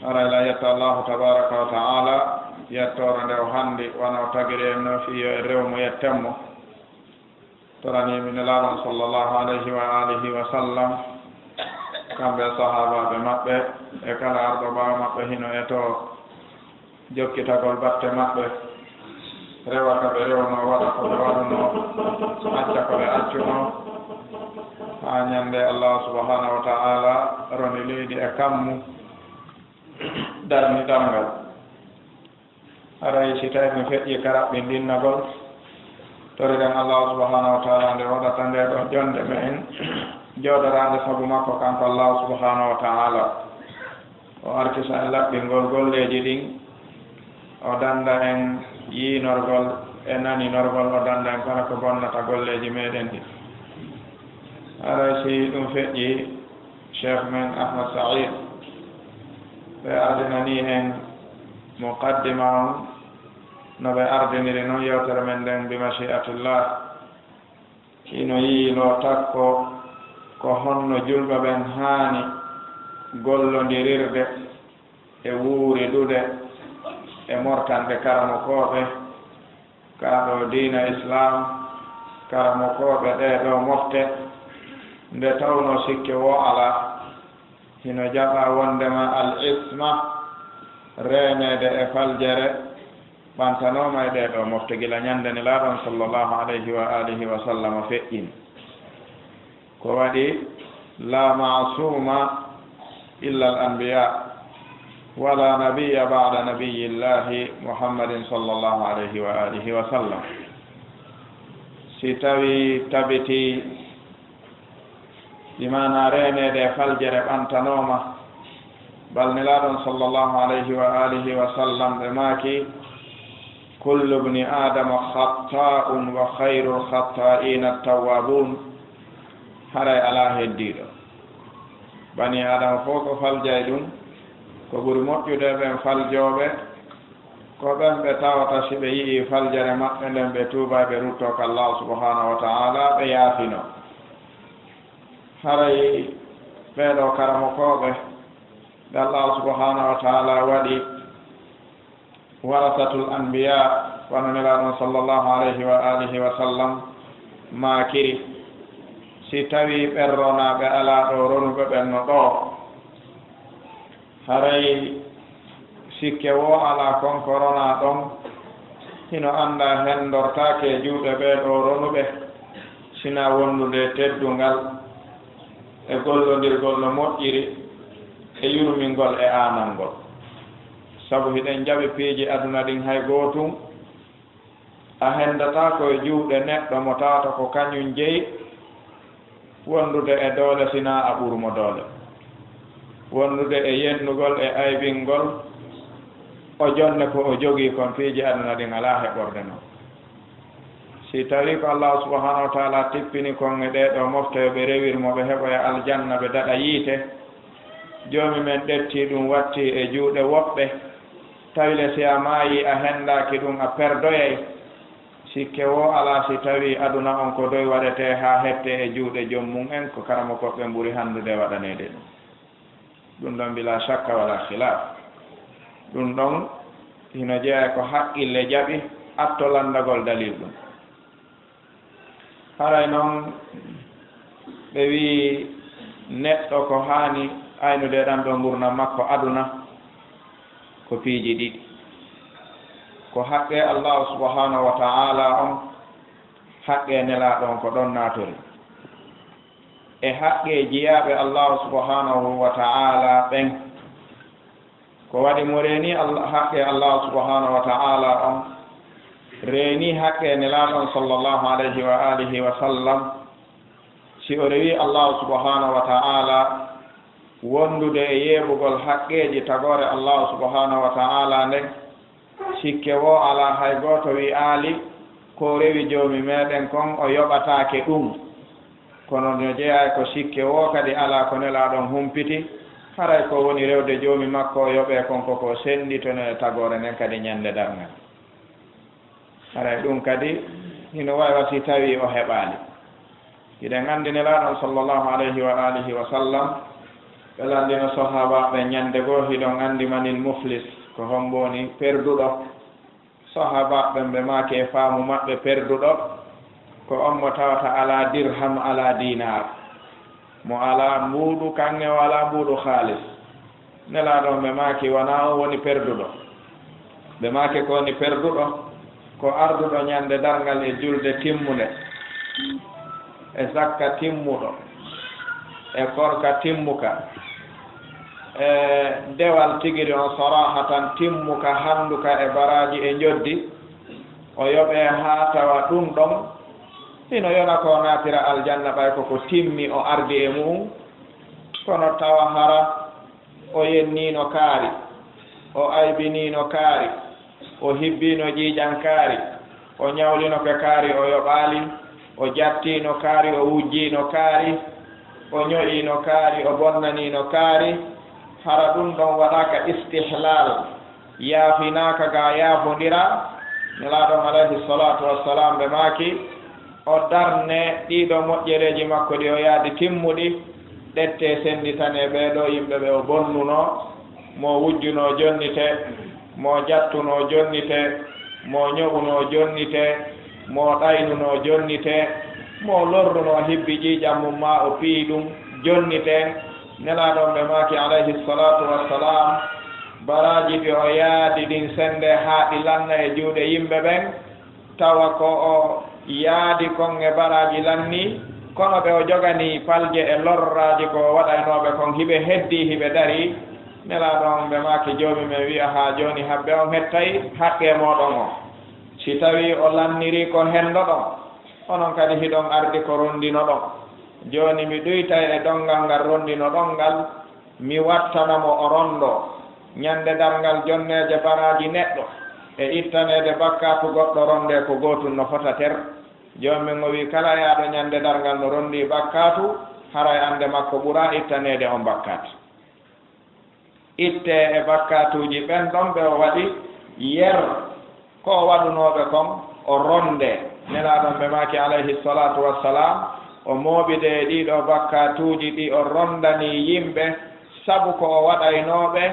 aray la yetta allahu tabaraka wa taala yettore nde o handi wona o tagiri en no fiyo e rewmo yettemmo toranimi nelaɗon sallllahu alayhi wa alihi wa sallam kamɓe sahabaɓe maɓɓe e kala arɗo ɓawa maɓɓe hino e to jokkitagol batte maɓɓe rewa ka ɓe rewno waɗa ko ɓe waɗuno acca ko ɓe accuno ha ñande allah subhanahu wa ta'ala roni leydi e kammu darni ɗamgal aray si tawi mi feƴƴi karaɓɓe ndinnagol toriɗen allah subhanahu wa ta'ala nde waɗata nde ɗo jonde me en jooɗorande sabu makko kanko allah subhanahu wa ta'ala o arkisa en laɓɓingol golleji ɗin o danda en yiinorgol e naninorgol o danda en kala ko bonnata golleji meɗen ɗi aray si ɗum feƴƴi cheikh men ahmad saïd ɓe ardinani en muqaddima on no ɓe ardiniri noon yewtere men nden bi machiatillah hino yiilo takko ko honno julɓe ɓen haani gollodirirde e wuuri ɗuɗe e mortanɗe karamokoɓe kaɗo diina islam karamokoɓe ɗeɗo mofte nde tawno sikke wo ala hino jaɓa wondema al isma renede e faljere ɓantanoma e ɗeɗo mofte gila ñandeni laaɗon sallllahu alayhi wa alihi wa sallam feƴƴin ko waɗi la masuma illa al anbiya wala nabiya ba'da nabiyillahi muhammadin sallllahu alayhi wa alihi wa sallam si tawi tabiti imana renede faljere ɓantanoma balnilaɗon sallllahu alayhi wa alihi wa sallam ɓe maaki kullu bni adama khatta'un wa khayru khatta'ina attawwabun haray ala heddiɗo bani adama fof ko faljay ɗum ko ɓuri moƴƴude ɓen faljoɓe ko ɓen ɓe tawata si ɓe yii faljere maɓɓe nden ɓe tuuba ɓe rutto ko allah subhanahu wa ta'ala ɓe yaafino haray ɓeɗo karamokoɓe ɓe allah subhanahu wa ta'ala waɗi warasatul anbiya wano nelaɗon sallllahu alayhi wa alihi wa sallam maakiri si tawi ɓerronaɓe ala ɗo ronuɓe ɓenno ɗo haray sikke wo ala konko rona ɗon hino anda hendortake juuɗe ɓeɗo ronuɓe sina wondude teddungal e gollodirgol no moƴƴiri e yurmingol e aanangol sabu hiɗen jaɓi piiji aduna ɗin hay gootum a hendata koye juuɗe neɗɗo mo tawata ko kañum jeyi wondude e doole sina a ɓurmo doole wondude e yennugol e aybingol o jonne ko o jogii kon piiji aduna ɗin ala heɓorde noon si tawi ko allah subhanahu wa ta'ala tippini kon e ɗeɗo moftoyo ɓe rewirmo ɓe heɓoya aljanna ɓe daɗa yiite joomi men ɗetti ɗum watti e juuɗe woɓɓe tawile si a maayi a henndaki ɗum a perdoyay sikke wo ala si tawi aduna on ko doy waɗete ha hette e juuɗe jommum en ko karamo koɓɓe ɓuri hanndude waɗanede ɗum ɗon bila chakka wala khilaf ɗum ɗon hino jeeya ko haqqille jaɓi attolandagol dalil ɗum haray noon ɓe wi neɗɗo ko haani aynude ɗan ɗo gurdam makko aduna ko piiji ɗiɗi ko haqqe allah subhanahu wa ta'ala on haqqe nelaɗon ko ɗon natori e haqqe jiyaɓe allah subhanahu wa ta'ala ɓen ko waɗi mo reeni haqqe allah subhanahu wa ta'ala on reeni haqqe nelaɗon sallllahu alayhi wa alihi wa sallam si o rewi allah subhanahu wa ta'ala wondude e yeɓugol haqqeji tagore allah subhanahu wa ta'ala nden sikke wo ala hay goto wi aali ko rewi joomi meɗen kon o yoɓatake ɗum kono no jeeya ko sikke wo kadi ala ko nelaɗon humpiti haray ko woni rewde joomi makko o yoɓe kon koko senditone tagore nden kadi ñande darngal haray ɗum kadi hino wawi si tawi o heɓali hiɗen andi nelaɗon sallllahu alayhi wa alihi wa sallam ɓe landino sahabaɓe ñande goo hiɗon anndi manil muflis ko homboni perduɗo. sahabaɓe ɓe maake e faamu maɓɓe perduɗo ko on mo tawata ala dirham ala dinar, mo ala mbuuɗu kanŋe o ala mbuuɗu haalis. nelaaɗon ɓe maaki wona on woni perduɗo, ɓe maake ko woni perduɗo ko arduɗo ñande darngal e julde timmude, e zakka timmuɗo, e korka timmuka, e dewal tigiri on sarahatan timmuka handuka e baraji e joddi, o yoɓe haa tawa ɗum ɗon hino yona ko naatira aljanna ɓay koko timmi o ardi e mum. kono tawa hara o yennino kaari, o aybinino kaari, o hibbino ƴiiƴan kaari, o ñawlino ko kaari o yoɓaali, o jattino kaari, o wujjino kaari, o ño'ino kaari, o bonnanino kaari. hara ɗum ɗon waɗaka istihlal, yaafinaka ga yaafondira. nelaaɗon alayhi salatu wassalam ɓe maaki o darne ɗiɗo moƴƴereji makko ɗi o yaadi timmuɗi ɗette senditane ɓeeɗo yimɓe ɓe o bonnuno, mo wujjuno jonnite, mo jattuno jonnite, mo ñoɓuno jonnite, mo ɗaynuno jonnite, mo lorruno hibbi ƴiiƴam mum ma o pii ɗum jonnite. nelaaɗon ɓe maaki alayhi salatu wassalam baraji ɗi o yaadi ɗin sende haa ɗi lanna e juuɗe yimɓe ɓen, tawa ko o yaadi kon e baraji lanni, kono ɓe o jogani palje e lorraji ko waɗaynoɓe kon hiɓe heddi hiɓe dari. nelaaɗon ɓe maaki joomi men wi'a haa jooni habbe on hettay haqqe moɗon o, si tawi o lanniri ko hendo ɗon, onon kadi hiɗon ardi ko rondino ɗon. jooni mi ɗuytay e ɗonngal ngal rondino ɗon ngal, mi wattanamo o rondo ñande darngal jonneje baraji neɗɗo e ittanede bakkatu goɗɗo ronde ko gootum no fota ter. joomin o wi kala yaaɗo ñande darngal no rondi bakkatu, haray ande makko ɓura ittanede on bakkatu. itte e bakkatuji ɓen ɗon ɓe o waɗi yer ko waɗunoɓe kon o ronde. nelaaɗon ɓe maaki alayhi salatu wassalam o mooɓide ɗiɗo bakkatuji ɗi o rondani yimɓe sabu ko o waɗaynoɓe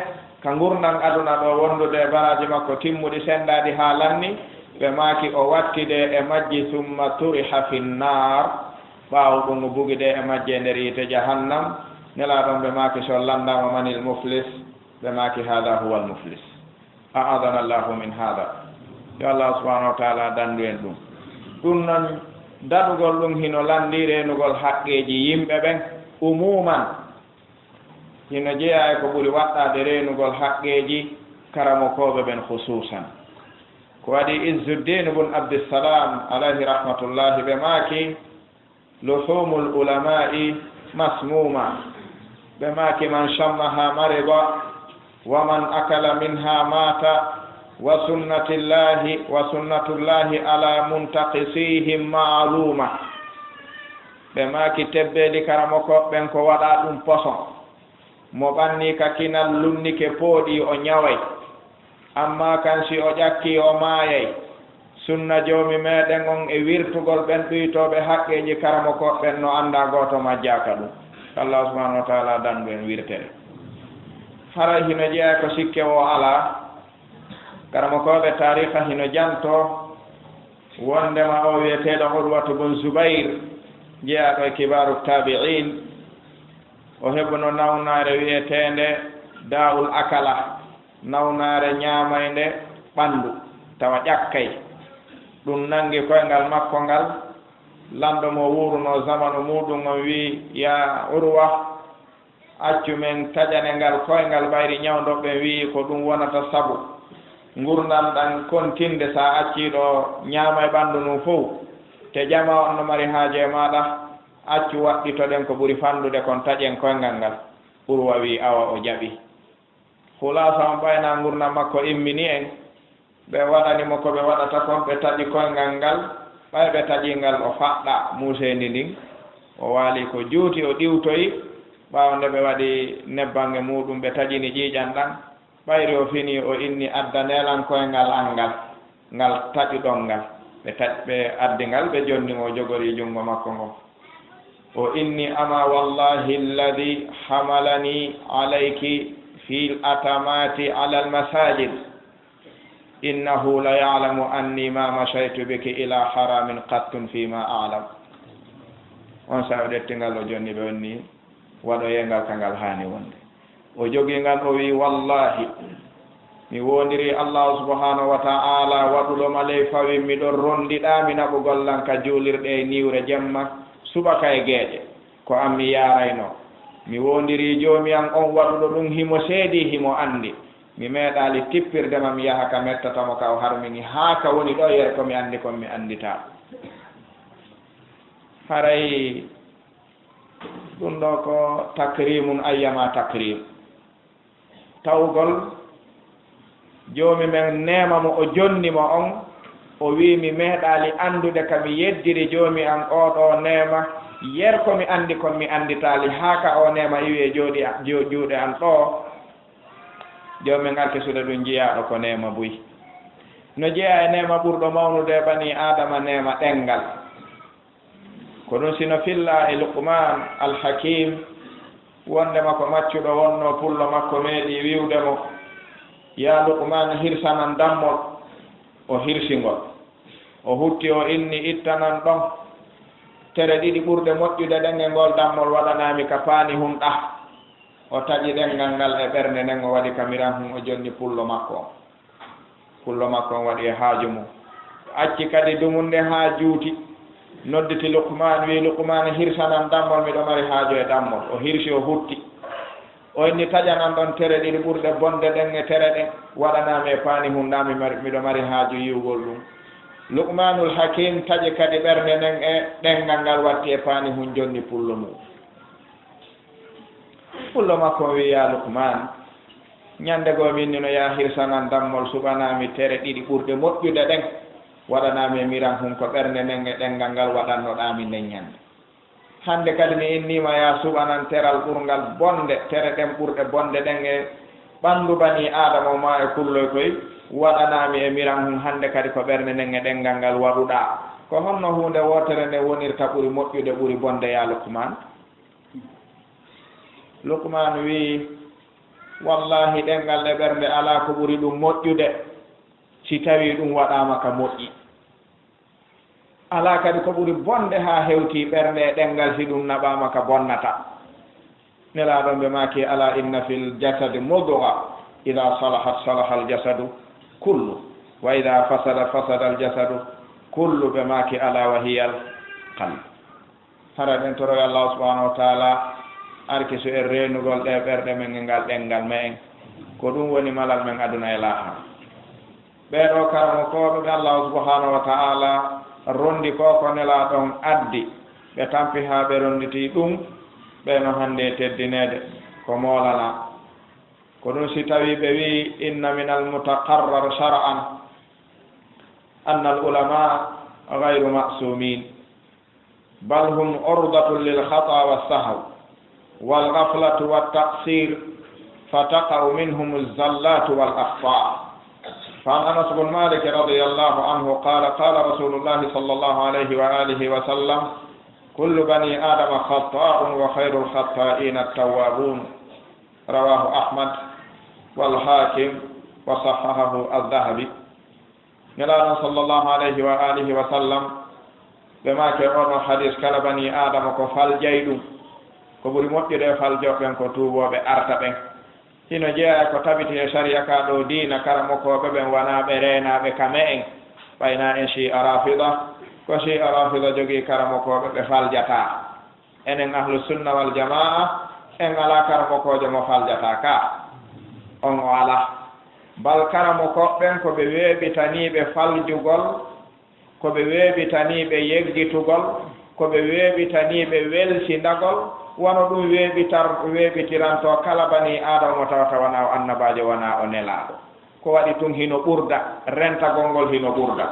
ka gurnan aduna ɗo wondude baraji makko timmuɗi sendaɗi haa lanni. ɓe maaki o wattide e majji summa turiha finnar, ɓaawo ɗum o bugide e majje nder yite jahannam. nelaaɗon ɓe maaki so landama manil muflis, ɓe maaki hada huwa al muflis. a'adana allahu min hada. yo allah subhanahu wa taala dandu en ɗum. ɗum noon daɗugol ɗum hino landi renugol haqqeji yimɓe ɓen umuman, hino jeeya e ko ɓuri waɗɗade renugol haqqeji karamokoɓe ɓen hususan. ko waɗi Izzuddin ibn Abdissalam alayhi rahmatullahi ɓe maaki luhumul ulama'i masmuma, ɓe maaki man shammaha marida wa man akala minha mata wa sunnatullahi ala muntaqisihim ma'luma. ɓe maaki tebbeɗi karamokoɓen ko waɗa ɗum poson, mo ɓanni ka kinal lumnike pooɗi o ñaway, amma kan si o ƴakki o maayay. sunna joomi meɗen on e wirtugol ɓen ɗuytoɓe haqqeji karamokoɓen no anda goto majjaka ɗum. allah subhanahu wa taala dandu en wirtere. haray hino jeeya ko sikke o ala, karamokoɓe tariha hino janto wondema o wiyeteɗo Urwatu bun Zubayr, jeeyaɗo e kibaru tabi'in, o heɓuno nawnare wiyetende da'ul akala, nawnare ñamayde ɓandu tawa ƴakkay. ɗum nangi koyngal makko ngal, lamɗo mo wuruno zamanu muɗum o wi ya Urwa, accu men taƴane ngal koyngal ɓayri ñawdoɓe wi ko ɗum wonata sabu gurdam ɗan kontinde sa acciɗo ñaama e ɓanndu num fof te jama on no mari haaje maɗa accu waɗɗitoɗen ko ɓuri fandude kon taƴen koyngal ngal. Urwa wi awa o jaɓi. hulasa on ɓayna gurdam makko immini en, ɓe waɗanimo ko ɓe waɗata kon, ɓe taƴi koyngal ngal, ɓay ɓe taƴingal o faɗɗa musendi ndin, o waali ko juuti o ɗiwtoyi. ɓaawo nde ɓe waɗi nebbange muɗum ɓe taƴini ƴiiƴan ɗan, ɓayri o fini o inni addanelan koyngal angal ngal taƴuɗon ngal, ɓe addi ngal ɓe jonnimo jogori junngo makko ngo. o inni ama wallahi alladi hamalani alayki fi atamati ala almasajid innahu la yalamu anni ma mashaytu biki ila haramin qattun fima alam. On sa ɗettingal o jonni ɓe wonni waɗo yengal kangal hani wonde o jogingal o wi wallahi mi wondiri allahu subhanahu wa ta'ala waɗuɗoma ley fawi miɗon rondiɗami naɓugol lan ka juulirɗe e niwre jemma subaka e gueɗe ko an mi yarayno mi wondiri joomi an on waɗuɗo ɗum himo seedi himo andi mi meeɗali tippirdema mi yaha ka mettatamo ka o harmini haa ka woni ɗo yer komi andi kon mi andita haray ɗum ɗo ko takrimun ayyama takrim tawgol joomi men nema mo o jonnimo on o wi mi meeɗali andude ka mi yeddiri joomi an oɗo nema yer komi andi kon mi anditali haa ka o nema iwi jooɗi juuɗe an ɗo joomi ngal kesude ɗum jiyaɗo ko nema buy no jeeya e nema ɓurɗo mawnude bani adama nema ɗengal ko ɗum sino filla e Luqman al-Hakim wondema ko maccuɗo wonno pullo makko meeɗi wiwdemo ya Luqman hirsanan dammol o hirsingol o hutti o inni ittanan ɗon tere ɗiɗi ɓurde moƴƴude ɗen e ngol dammol waɗanami ka paani humɗa o taƴi ɗengal ngal e ɓernde nden o waɗi kamiran hum o jonni pullo makko on waɗi e haaju mum acci kadi dumunde haa juuti nodditi Luqman wi Luqman hirsanan dammol miɗo mari haaju e dammol o hirsi o hutti o inni taƴanan ɗon tere ɗiɗi ɓurde bonde ɗen e tere ɗen waɗanami e paani humɗami miɗo mari haaju yiwgol ɗum Luqmanul Hakim taƴi kadi ɓernde nden e ɗengal ngal watti e paani hum jonni pullo mum pullo makko wi ya Luqman ñande goo minni no ya hirsanan dammol suɓanami tere ɗiɗi ɓurde moƴƴude ɗen waɗanami e miran hum ko ɓernde nden e ɗengal ngal waɗannoɗami nden ñande hande kadi mi innima ya suɓanan teral ɓurgal bonde tere ɗen ɓurɗe bonde ɗen e ɓanndu bani adama ma e kulloy koy waɗanami e miran hum hande kadi ko ɓernde nden e ɗengal ngal waɗuɗa ko honno hunde wotere nde wonirta ɓuri moƴƴude ɓuri bonde ya Luqman wi wallahi ɗengal e ɓernde ala ko ɓuri ɗum moƴƴude si tawi ɗum waɗama ka moƴƴi ala kadi ko ɓuri bonde ha hewti ɓernde e ɗengal si ɗum naɓama ka bonnata nelaɗon ɓe maki ala inna fil jasadi mudga ida salahat salaha al jasadu kullu wa ida fasada al jasadu kullu ɓe maki ala wa hiya al qalb hara ɗen toroy allah subhanahu wa taala arki so en renugol ɗe ɓerɗe men e ngal ɗengal me en ko ɗum woni malal men aduna e laaha ɓeɗo karamo koɓe ɓe allah subhanahu wa taala rondi ko nelaɗon addi ɓe tampi ha ɓe ronditi ɗum ɓeno hande teddinede ko molana ko ɗum si tawi ɓe wi inna min al mutaqarrar shar'an anna al ulama gayru ma'sumin bal hum urdatun lil khata wa sahw wal ghaflatu wat taqsir fataqa'u minhum al zallat wal akhta' فعن أنس بن مالك رضي الله عنه قال قال رسول الله صلى الله عليه وآله وسلم كل بني آدم خطاء وخير الخطائين التوابون رواه أحمد والحاكم وصححه الذهبي نلانا صلى الله عليه وآله وسلم بما كان حديث كلا بني آدم كفال جيد كبر مؤجد فالجوبين كتوبوا بأرتبين hino jeeya ko tabiti e sharia ka ɗo diina karamokoɓe ɓen wanaɓe renaɓe kame en ɓayna en shi'a rafida ko shi'a rafida jogii karamokoɓe ɓe faljata enen ahlu sunna wal jamaa en ala karamokojo mo faljata ka on o ala bal karamokoɓɓen ko ɓe weeɓitaniɓe faljugol ko ɓe weeɓitaniɓe yeggitugol ko ɓe weeɓitaniɓe welsindagol wono ɗum weeɓitiranto kala bani adama mo tawata wona o annabajo wona o nelaɗo ko waɗi tun hino ɓurda rentagol ngol hino ɓurda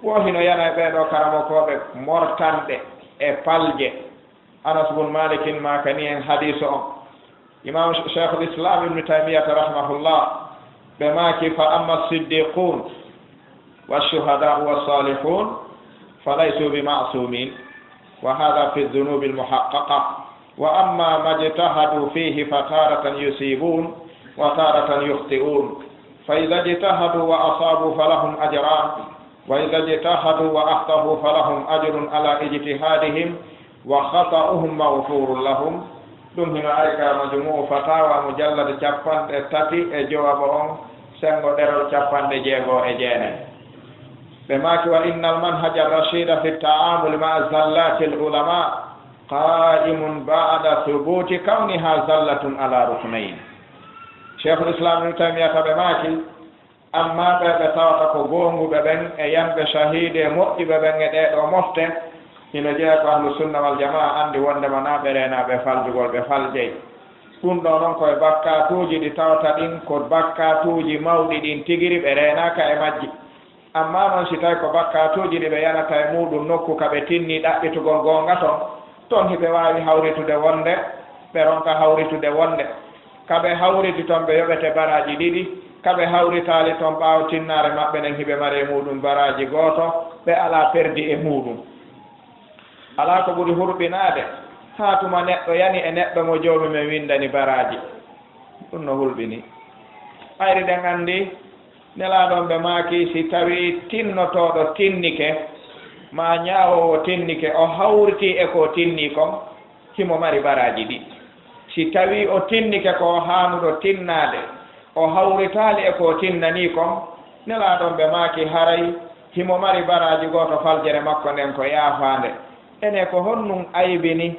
wo hino yana e ɓeɗo karamokoɓe mortanɗe e palje anas bun malikin makani en hadise on imam cheikh l'islam ibnu taymiyata rahimahullah ɓe maki fa amma siddiqun washuhadau wassalihun falaysu bi masumin وهذا في الذنوب المحققة. وأما ما اجتهدوا فيه فتارة يصيبون وتارة يخطئون. فإذا اجتهدوا وأصابوا فلهم أجران، وإذا اجتهدوا وأخطأوا فلهم أجر على اجتهادهم وخطأهم مغفور لهم. ɗum hino ayka majmuu fatawa mujallad capanɗe tati e jowaba on sengo ɗerol capanɗe jeegoo e jeenayi. ɓe maaki wa inna almanhaja rachida fi taamuli ma zallati l ulama qaimun bada thubuti kawniha zallatun ala ruknayin. cheikhul islam ibnu taymiyata ɓe maaki amma ɓe ɓe tawata ko goonguɓe ɓen e yamɓe shahide moƴƴuɓe ɓen e ɗeɗo mofte hino jeeya ko ahlu sunna wal jamaa anndi wondema naa ɓe reenaaɓe faljugol ɓe faljey. ɗum ɗo noon koye bakkatuuji ɗi tawta ɗin ko bakkatuuji mawɗi ɗin tigiri ɓe reenaaka e majji. amma noon si tawi ko bakkatuuji ɗi ɓe yanata e muɗum nokku ka ɓe tinni ɗaɓɓitugol goonga toon hiɓe waawi hawritude wonde ɓe ronka hawritude wonde. kaɓe hawriti toon ɓe yoɓete baraaji ɗiɗi, kaɓe hawritaali toon ɓaawo tinnaare maɓɓe nen hiɓe mari e muɗum baraaji gooto, ɓe alaa perdi e muɗum. alaa ko ɓuri hurɓinaade haa tuma neɗɗo yani e neɗɗo mo joomi men windani baraaji. ɗum no hulɓini. ɓayri ɗen anndi nelaaɗon ɓe maaki si tawii tinnotooɗo tinnike ma ñaawowo tinnike o hawritii e ko tinni kon himo mari baraaji ɗi. si tawii o tinnike ko haanuɗo tinnaade o hawritaali e ko tinnanii kon nelaaɗon ɓe maaki haray himo mari baraaji gooto faljere makko nden ko yaafaande. ene ko honnum aybini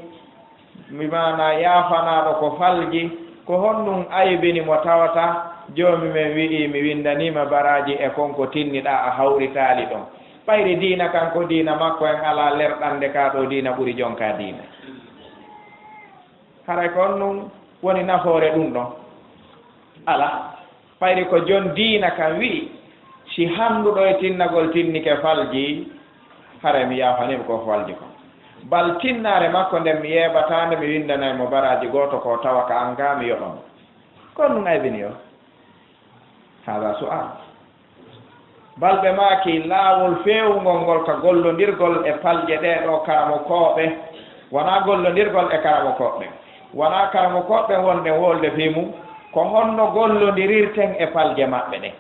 mi maana yaafanaaɗo ko falji ko honnum aybini mo tawata joomi men wi'i mi windaniima baraaji e konko tinniɗaa a hawritaali ɗon. ɓayri diina kanko diina makko en alaa lerɗande kaa ɗo diina ɓuri jonka diina. haray ko honnum woni nafoore ɗum ɗon ala. ɓayri ko jon diina kan wi'i si hannduɗo e tinnagol tinnike falji haray mi yaafanima ko falji kon. bal tinnaare makko nden mi yeeɓataande mi windanaymo baraaji gooto ko tawa ka an gaa mi yoɓamo. kon ɗum aybini o haala su'al. balɓe maaki laawol feewugol ngol ka gollondirgol e palje ɗeeɗo karamo kooɓe wonaa gollondirgol e karamo koɓɓe, wonaa karamo koɓɓe wonde wolde fii mum, ko honno gollondirirten e palje maɓɓe ɗen.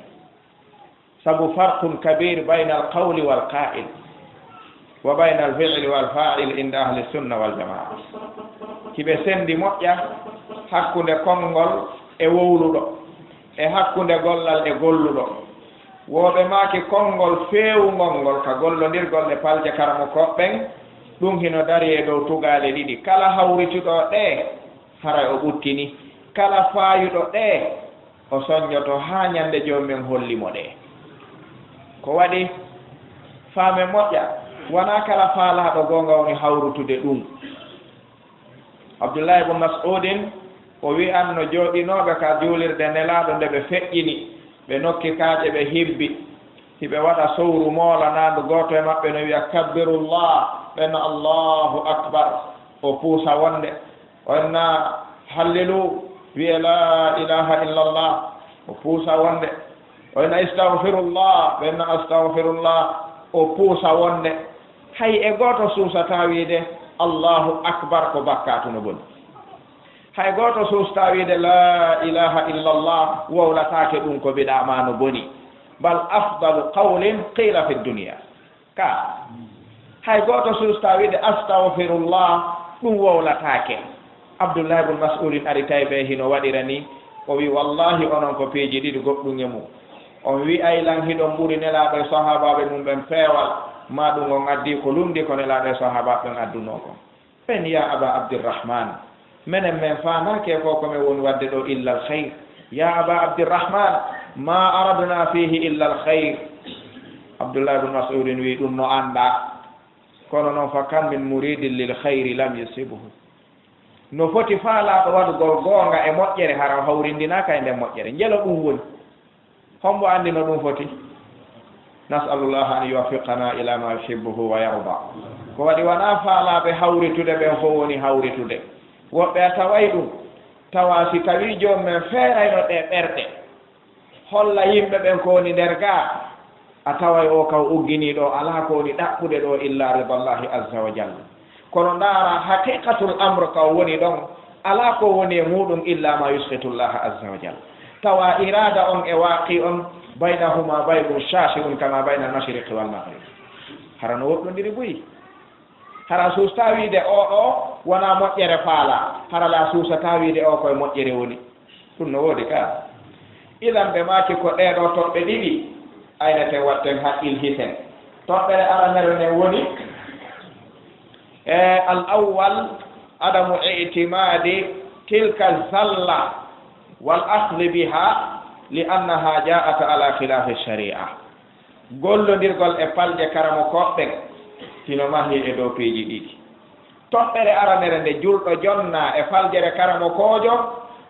sabu farqun kabir bayna al qawli wal qa'il wa bayna al fi'li wal fa'il inda ahli sunna wal jamaa. hiɓe sendi moƴƴa hakkunde konngol e wowluɗo e hakkunde gollal e golluɗo. wooɓe maaki konngol feewugol ngol ka gollondirgol e palje karamo koɓɓen ɗum hino dari e dow tugaale ɗiɗi. kala hawrituɗo ɗe haray o ɓuttini, kala faayuɗo ɗe o soññoto haa ñannde joomumen hollimo ɗe. ko waɗi faame moƴƴa wonaa kala faalaaɗo goonga woni hawrutude ɗum. abdoullahi ibn mas'udin o wi'anno jooɗinooɓe ka juulirde nelaaɗo nde ɓe feƴƴini ɓe nokki kaaƴe ɓe hibbi hiɓe waɗa sowru moolanaandu gooto e maɓɓe no wiya kabbirullah ɓenno allahu akbar o puusa wonde o enna hallilu wiye la ilaha illallah o puusa wonde o enna istahfirullah ɓenno astahfirullah o puusa wonde hay e gooto suusata wiide allahu akbar ko bakkatu no boni. hay gooto suusata wiide la ilaha illallah wowlataake ɗum ko biɗama no boni. bal afdalu qawlin qila fi dunia ka hay gooto suusata wiide astahfirullah ɗum wowlataake. abdoullahi ibn mas'udin ari tawi ɓe hino waɗira ni o wi wallahi onon ko piiji ɗiɗi goɗɗum e mum. on wi'ay lan hiɗon ɓuri nelaaɗo e sahabaɓe mum ɓen peewal ma ɗum on addi ko lumdi ko nelaaɗo e sahabaɓe ɓen adduno kon. ɓen ya aba abdirrahman menen men faamake ko komin woni wadde ɗo illa al khayr. ya aba abdirrahman ma aradna fihi illa al khayr. abdoullah ibn mas'udin wi ɗum no annda kono noon fa kam min muridin lil khayri lam yusibuhu. no foti faalaaɗo waɗugol goonga e moƴƴere hara hawrindinaka e nden moƴƴere njelo ɗum woni hombo anndi no ɗum foti. nasalullah an yuwaffiqana ila ma yuhibbuhu wa yarda. ko waɗi wonaa faalaaɓe hawritude ɓen fof woni hawritude. woɓɓe a taway ɗum tawa si tawii joom men feerayno ɗe ɓerɗe holla yimɓe ɓen ko woni nder gaa a taway o kaw ugginiiɗo alaa ko woni ɗaɓɓude ɗo illa ridallahi azza wa jalla. kono ndaara haqiqatul amre ka woni ɗon alaa ko woni e muɗum illa ma yusqitullah azza wa jalla tawa irada on e waaqi on baynahuma baynun shashi'un kama bayna almashriqi walmaghrib hara no woɗɗondiri boyi hara suusta wiide oɗo wona moƴƴere faala hara la suusata wiide o koye moƴƴere woni ɗum no woodi ka idan ɓe maaki ko ɗeɗo toɓɓe ɗiɗi aynete watten haqqil hiten toɓɓere aranere nden woni al awwal adamu itimadi tilka zalla wal akhdi biha li annaha ja'at ala khilafi sharia gollondirgol e palje karamo koɓɓe sino mahi e dow piiji ɗiɗi toɓɓere aranere nde julɗo jonna e faljere karamo kojo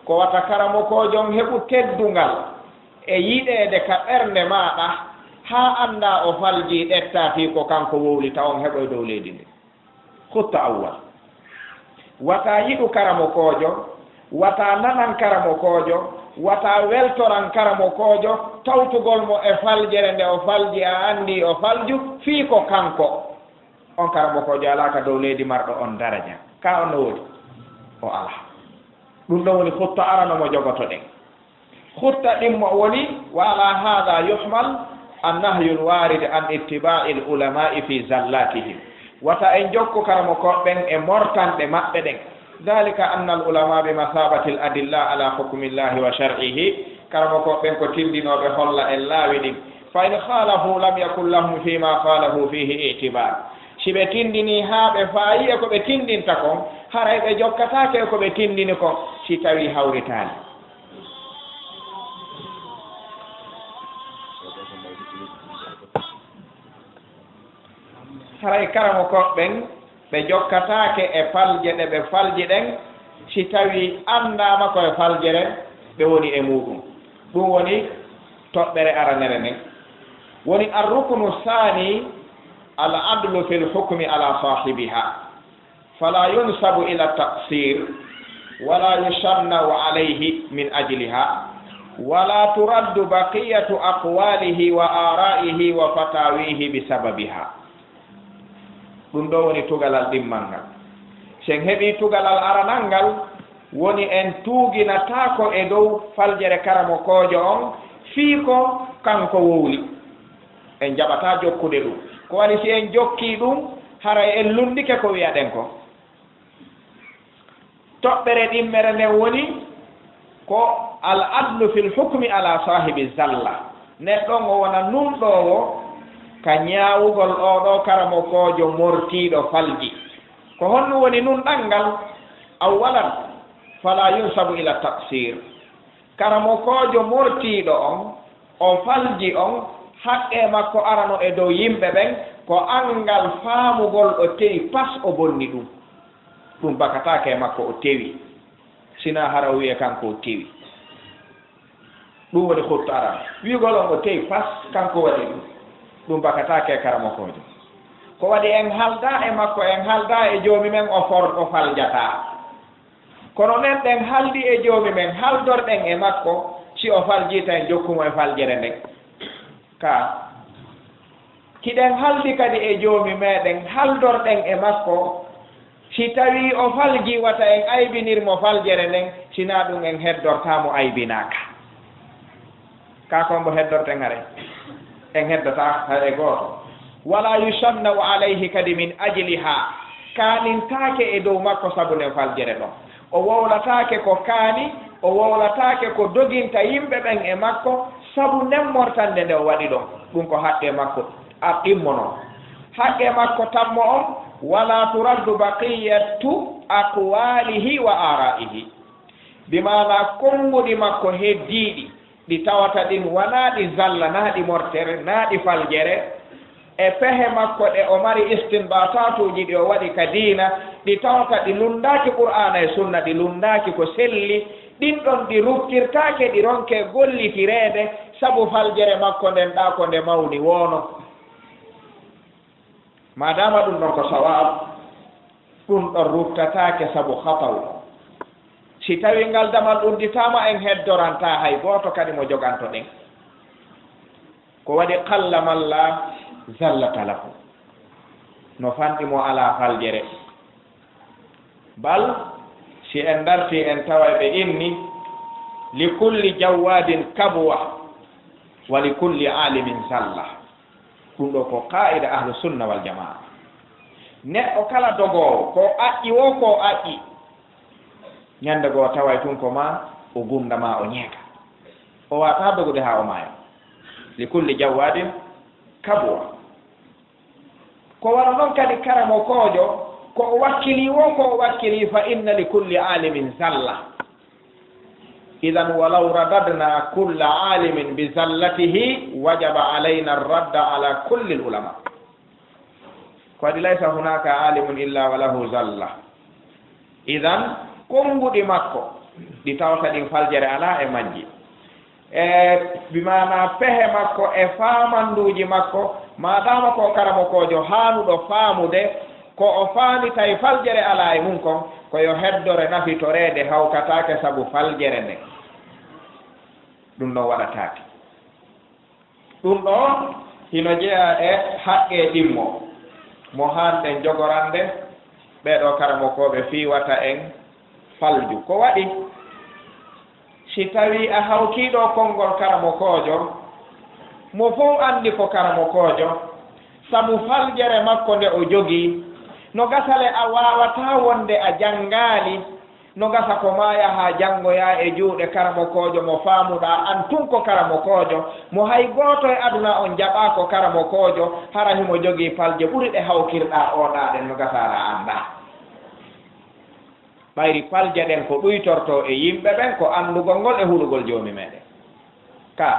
ko wata karamo kojon heɓu teddungal e yiɗede ka ɓernde maɗa ha anda o falji ɗetta fi ko kanko wowli taw on heɓoy dow leydi ndi hutta awwal wata yiɗu karamo kojo wata nanan karamo kojo wata weltoran karamo kojo tawtugol mo e faljere nde o falji a andi o falju fii ko kanko on karamo kojo alaka dow leydi marɗo on daraja ka on no woodi o ala ɗum ɗo woni hutta arano mo jogoto ɗen hutta ɗimmo woni wa ala hada yuhmal annahyu lwaride an ittiba'i l ulama'i fi zallatihim wata en jokku karamo koɓɓen e mortanɗe maɓɓe ɗen ذلك أن العلماء بمثابة الأدلة على حكم الله وشرعه كما كوبن كو تندينو به هولا اللاوي فإن خالفوا لم يكن لهم فيما خالفوا فيه اعتبار siɓe tindini haa ɓe faayi e ko ɓe tindinta kon haray ɓe jokkataake e ko ɓe tindini kon si tawi hawritaani haray karamo koɓɓen ɓe jokkataake e falje ɗe ɓe falji ɗen si tawi anndaama koye faljere ɓe woni e muɗum ɗum woni toɓɓere aranere nden woni arruknu sani al adlu fi lhukmi ala sahibiha fala yunsabu ila taqsir wala yushannau alayhi min ajliha wala turaddu baqiyatu aqwalihi wa ara'ihi wa fatawihi bisababiha ɗum ɗo woni tugalal ɗimmal ngal sen heɓi tugalal aranal ngal woni en tuuginatako e dow faljere karamo kojo on fii ko kanko wowli en jaɓata jokkude ɗum ko wani si en jokki ɗum haray en lundike ko wiyaɗen ko toɓɓere ɗimmere nden woni ko al adlu fi lhukmi ala sahibi zalla neɗɗon o wona numɗowo ka ñaawugol oɗo karamo kojo mortiɗo falji ko honno woni nunɗal ngal awwalan fala yunsabu ila taqsir karamo kojo mortiɗo on o falji on haqqe makko arano e dow yimɓe ɓen ko angal faamugol o tewi pas o bonni ɗum ɗum bakatake makko o tewi sina hara wiye kanko o tewi ɗum woni hutto arano wigol on o tewi pas kanko waɗi ɗum ɗum bakatake karamo kojo ko waɗi en halda e makko en halda e joomi men o faljata kono nen ɗen haldi e joomi men haldorɗen e makko si o faljita en jokkumo e faljere nden ka kiɗen haldi kadi e joomi meɗen haldorɗen e makko si tawi o falji wata en aybinirmo faljere nden sina ɗum en heddortamo aybinaka ka konmo heddorten hare en heddata hare gooto wala yushannau alayhi kadi min ajliha kaanintake e dow makko sabu nden faljere ɗon o wowlatake ko kaani o wowlatake ko doginta yimɓe ɓen e makko sabu nden mortande nde o waɗi ɗon ɗum ko haqqe makko a ɗimmo noon haqqe makko tammo on wala turaddu baqiyatu aqwalihi wa ara'ihi bimana konguɗi makko heddiɗi ɗi tawata ɗin wona ɗi zalla na ɗi mortere na ɗi faljere e pehe makko ɗe o mari istinbatatuji ɗi o waɗi ka diina ɗi tawata ɗi lundaki qur'ana e sunna ɗi lundaki ko selli ɗin ɗon ɗi rukkirtake ɗi ronke gollitirede sabu faljere makko nden ɗa ko nde mawni woono madama ɗum ɗon ko sawab ɗum ɗon ruttatake sabu hataw si tawi ngal damal ɗunditama en heddoranta hay goto kadi mo joganto ɗen ko waɗi qallamalla zallata lahu no fanɗimo ala faljere bal si en darti en tawa ɓe inni li kulli jawadin kabwa wa li kulli alimin zalla. ɗum ɗo ko qaida ahlu sunna wal jamaa. neɗɗo kala dogowo ko aƴƴi wo ko aƴƴi ñande goo taway tun ko ma o gumdama o ñeega o wata dogude ha o maayo. li kulli jawadin kabwa. ko wara noon kadi karamo kojo ko o wakkili wo ko o wakkili fa inna li kulli alimin zalla. idan walaw radadna kulla alimin bi zallatihi wajaba alayna arradda ala kulli ulama. ko adi laysa hunaka alimun illa walahu zalla. idan konnguɗi makko ɗi tawata ɗin faljere ala e majji bimana pehe makko e famanduji makko madama ko karamo kojo hanuɗo faamude ko o faami tawi faljere ala e mum kon koyo heddore nafitorede hawkatake sabu faljere nde ɗum ɗon waɗatake. ɗum ɗo hino jeeya e haqqe ɗimmo mo hanɗen jogorande ɓeɗo karamokoɓe fiwata en falju. ko waɗi si tawi a hawkiɗo konngol karamokojo mo fof andi ko karamokojo sabu faljere makko nde o jogii no gasale a wawata wonde a janngaali no gasa ko ma yaha janngoya e juuɗe karamokojo mo faamuɗa an tun ko karamokojo mo hay gooto e aduna on jaɓa ko karamokojo hara himo jogii falje ɓuri ɗe hawkirɗa oɗaɗen no gasara annda. ɓayri falje ɗen ko ɗuytorto e yimɓe ɓen ko andugol ngol e huɗugol joomi meɗen ka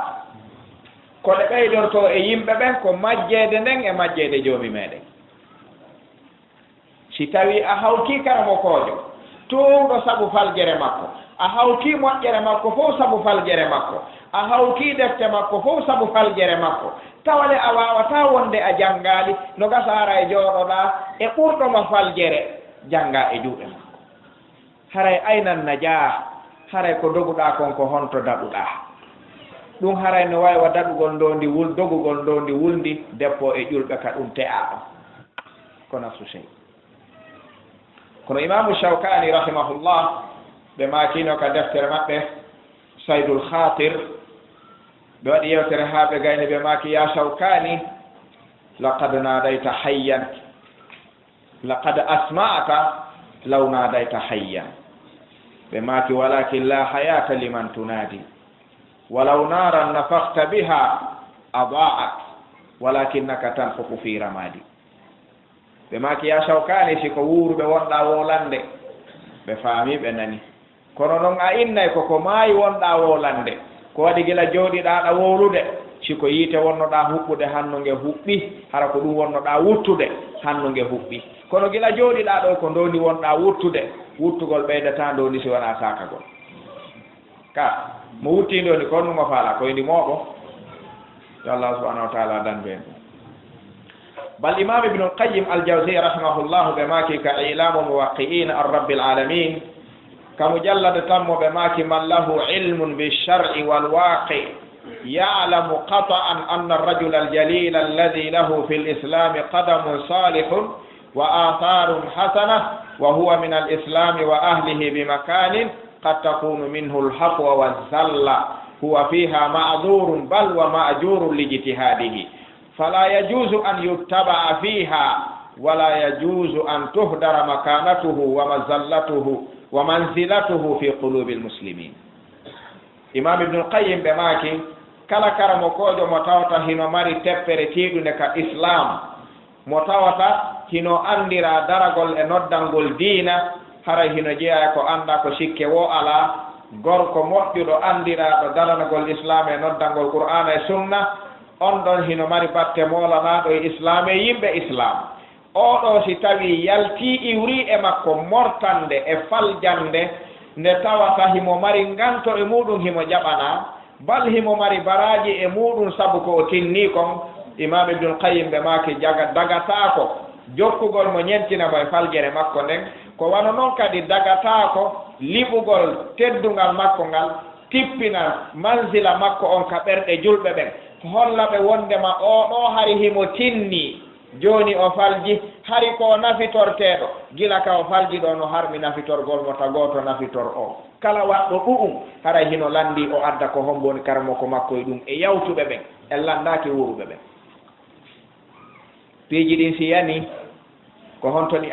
ko ɗe ɓeydorto e yimɓe ɓen ko majjeede nden e majjeede joomi meɗen. si tawi a hawti karamokojo tuuɗo sabu faljere makko a hawti moƴƴere makko fof sabu faljere makko a hawti defte makko fof sabu faljere makko tawale a wawata wonde a janngaali no gasara e jooɗoɗa e ɓurɗoma faljere jannga e juuɗe makko. haray aynan najaa haray ko doguɗa kon ko honto daɗuɗa ɗum haray no wawi wa daɗugol ndondi dogugol ndondi wulndi debbo e ƴulɓe ka ɗum te'a ɗon ko nafsu sey. kono imamu Shawkani rahimahullah ɓe makino ka deftere maɓɓe Saydul Khatir ɓe waɗi yewtere ha ɓe gayni ɓe maki ya Shawkani laqad nadayta hayyan laqad asma'aka law nadayta hayyan ɓe maki walakin la hayata liman tunadi walaw naran nafakta biha adaat walakinnaka tanfuku fi ramadi. ɓe maki ya Shawkani siko wuuruɓe wonɗa wolande ɓe faami ɓe nani kono noon a innay koko maayi wonɗa wolande ko waɗi gila jooɗiɗaɗa wowlude siko yiite wonnoɗa huɓɓude hanno nge huɓɓi hara ko ɗum wonnoɗa wuttude hanno nge huɓɓi kono gila jooɗiɗa ɗo ko ndondi wonɗa wuttude wuttugol ɓeydata ndondi si wona sakagol ka mo wutti ndoni ko ɗum o faala koyndi mooɓo yo Allah subhanahu wa taala dandu en ɗum. bal imam ibnu al-qayyim al-jawzi rahimahullahu ɓe maki ka ilamu muwaqqi'in an rabbil alamin ka mujallada tammo ɓe maki man lahu ilmun bish-shar'i wal-waqi' ya'lamu qata'an anna ar-rajula al-jalil alladhi lahu fi al-islam qadamun salihun wa atharun hasanah wa huwa min al-islam wa ahlihi bi makanin qad takunu minhu al-haqwa waz-zalla huwa fiha ma'dhurun bal wa ma'jurun li ijtihadihi فلا يجوز أن يتبع فيها ولا يجوز أن تهدر مكانته ومزلته ومنزلته في قلوب المسلمين. إمام ابن القيم بماكي كلا كرم كوجو متاوتا هنو ماري تبري تيدو نكا إسلام متاوتا هنو أندرا درغل نودانغول دينا هراي هنو جيا كو أندا كو شيكي wo ala gorko moƴƴuɗo andira ɗo daranagol islam e noddangol qur'ana e sunna on ɗon hino mari batte molanaɗo e islam e yimɓe islam oɗo si tawi yalti iwri e makko mortande e faljande nde tawata himo mari nganto e muɗum himo jaɓana bal himo mari baraji e muɗum sabu ko o tinni kon imam ibnul qayyim ɓe maki dagatako jokkugol mo ñentinamo e faljere makko nden ko wano noon kadi dagatako liɓugol teddungal makko ngal tippina mansila makko on ka ɓerɗe julɓe ɓen holla ɓe wondema oɗo hari himo tinni joni o falji hari ko nafitorteɗo gila ka o falji ɗo no harmi nafitorgol mo tagoto nafitor o kala waɗɗo ɗu'um haray hino landi o adda ko homboni karamo ko makko e ɗum e yawtuɓe ɓen e landaki wuruɓe ɓen piiji ɗin si yani ko honto ɗi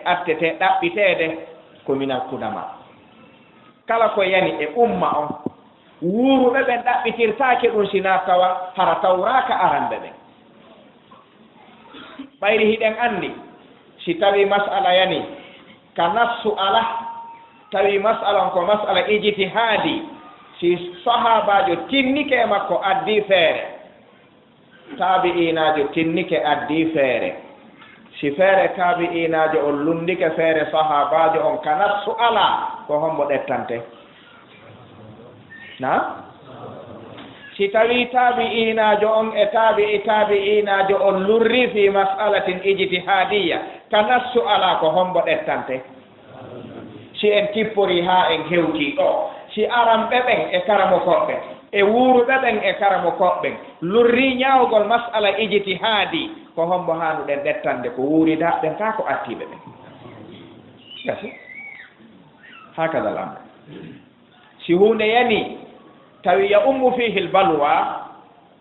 attete ɗaɓɓiteede ko minal kudama kala ko yani e umma on wuuruɓe ɓen ɗaɓɓitirtaake ɗum sina tawa hara tawraka aranɓe ɓen ɓayri hiɗen anndi si tawi masala yani ka nassu ala tawi masala on ko masala ijtihaadi si sahabajo tinnike e makko addi feere taabi'inajo tinnike addi feere si feere taabi'inajo on lundike feere sahabajo on ka nassu ala ko hombo ɗettante na si tawi taabi'inajo on e taabi'inajo on lurri fi mas'alatin ijtihadiya ka nassu ala ko hombo ɗettante si en tippori ha en hewti ɗo si aranɓe ɓen e karamo koɓɓe e wuuruɓe ɓen e karamo koɓɓen lurri ñawgol mas'ala ijtihadi ko hombo hanuɗen ɗettande ko wuuridaɓɓen ka ko attiɓe ɓen gasi hakada lamre si hunde yani tawi ya ummu fihi lbalwa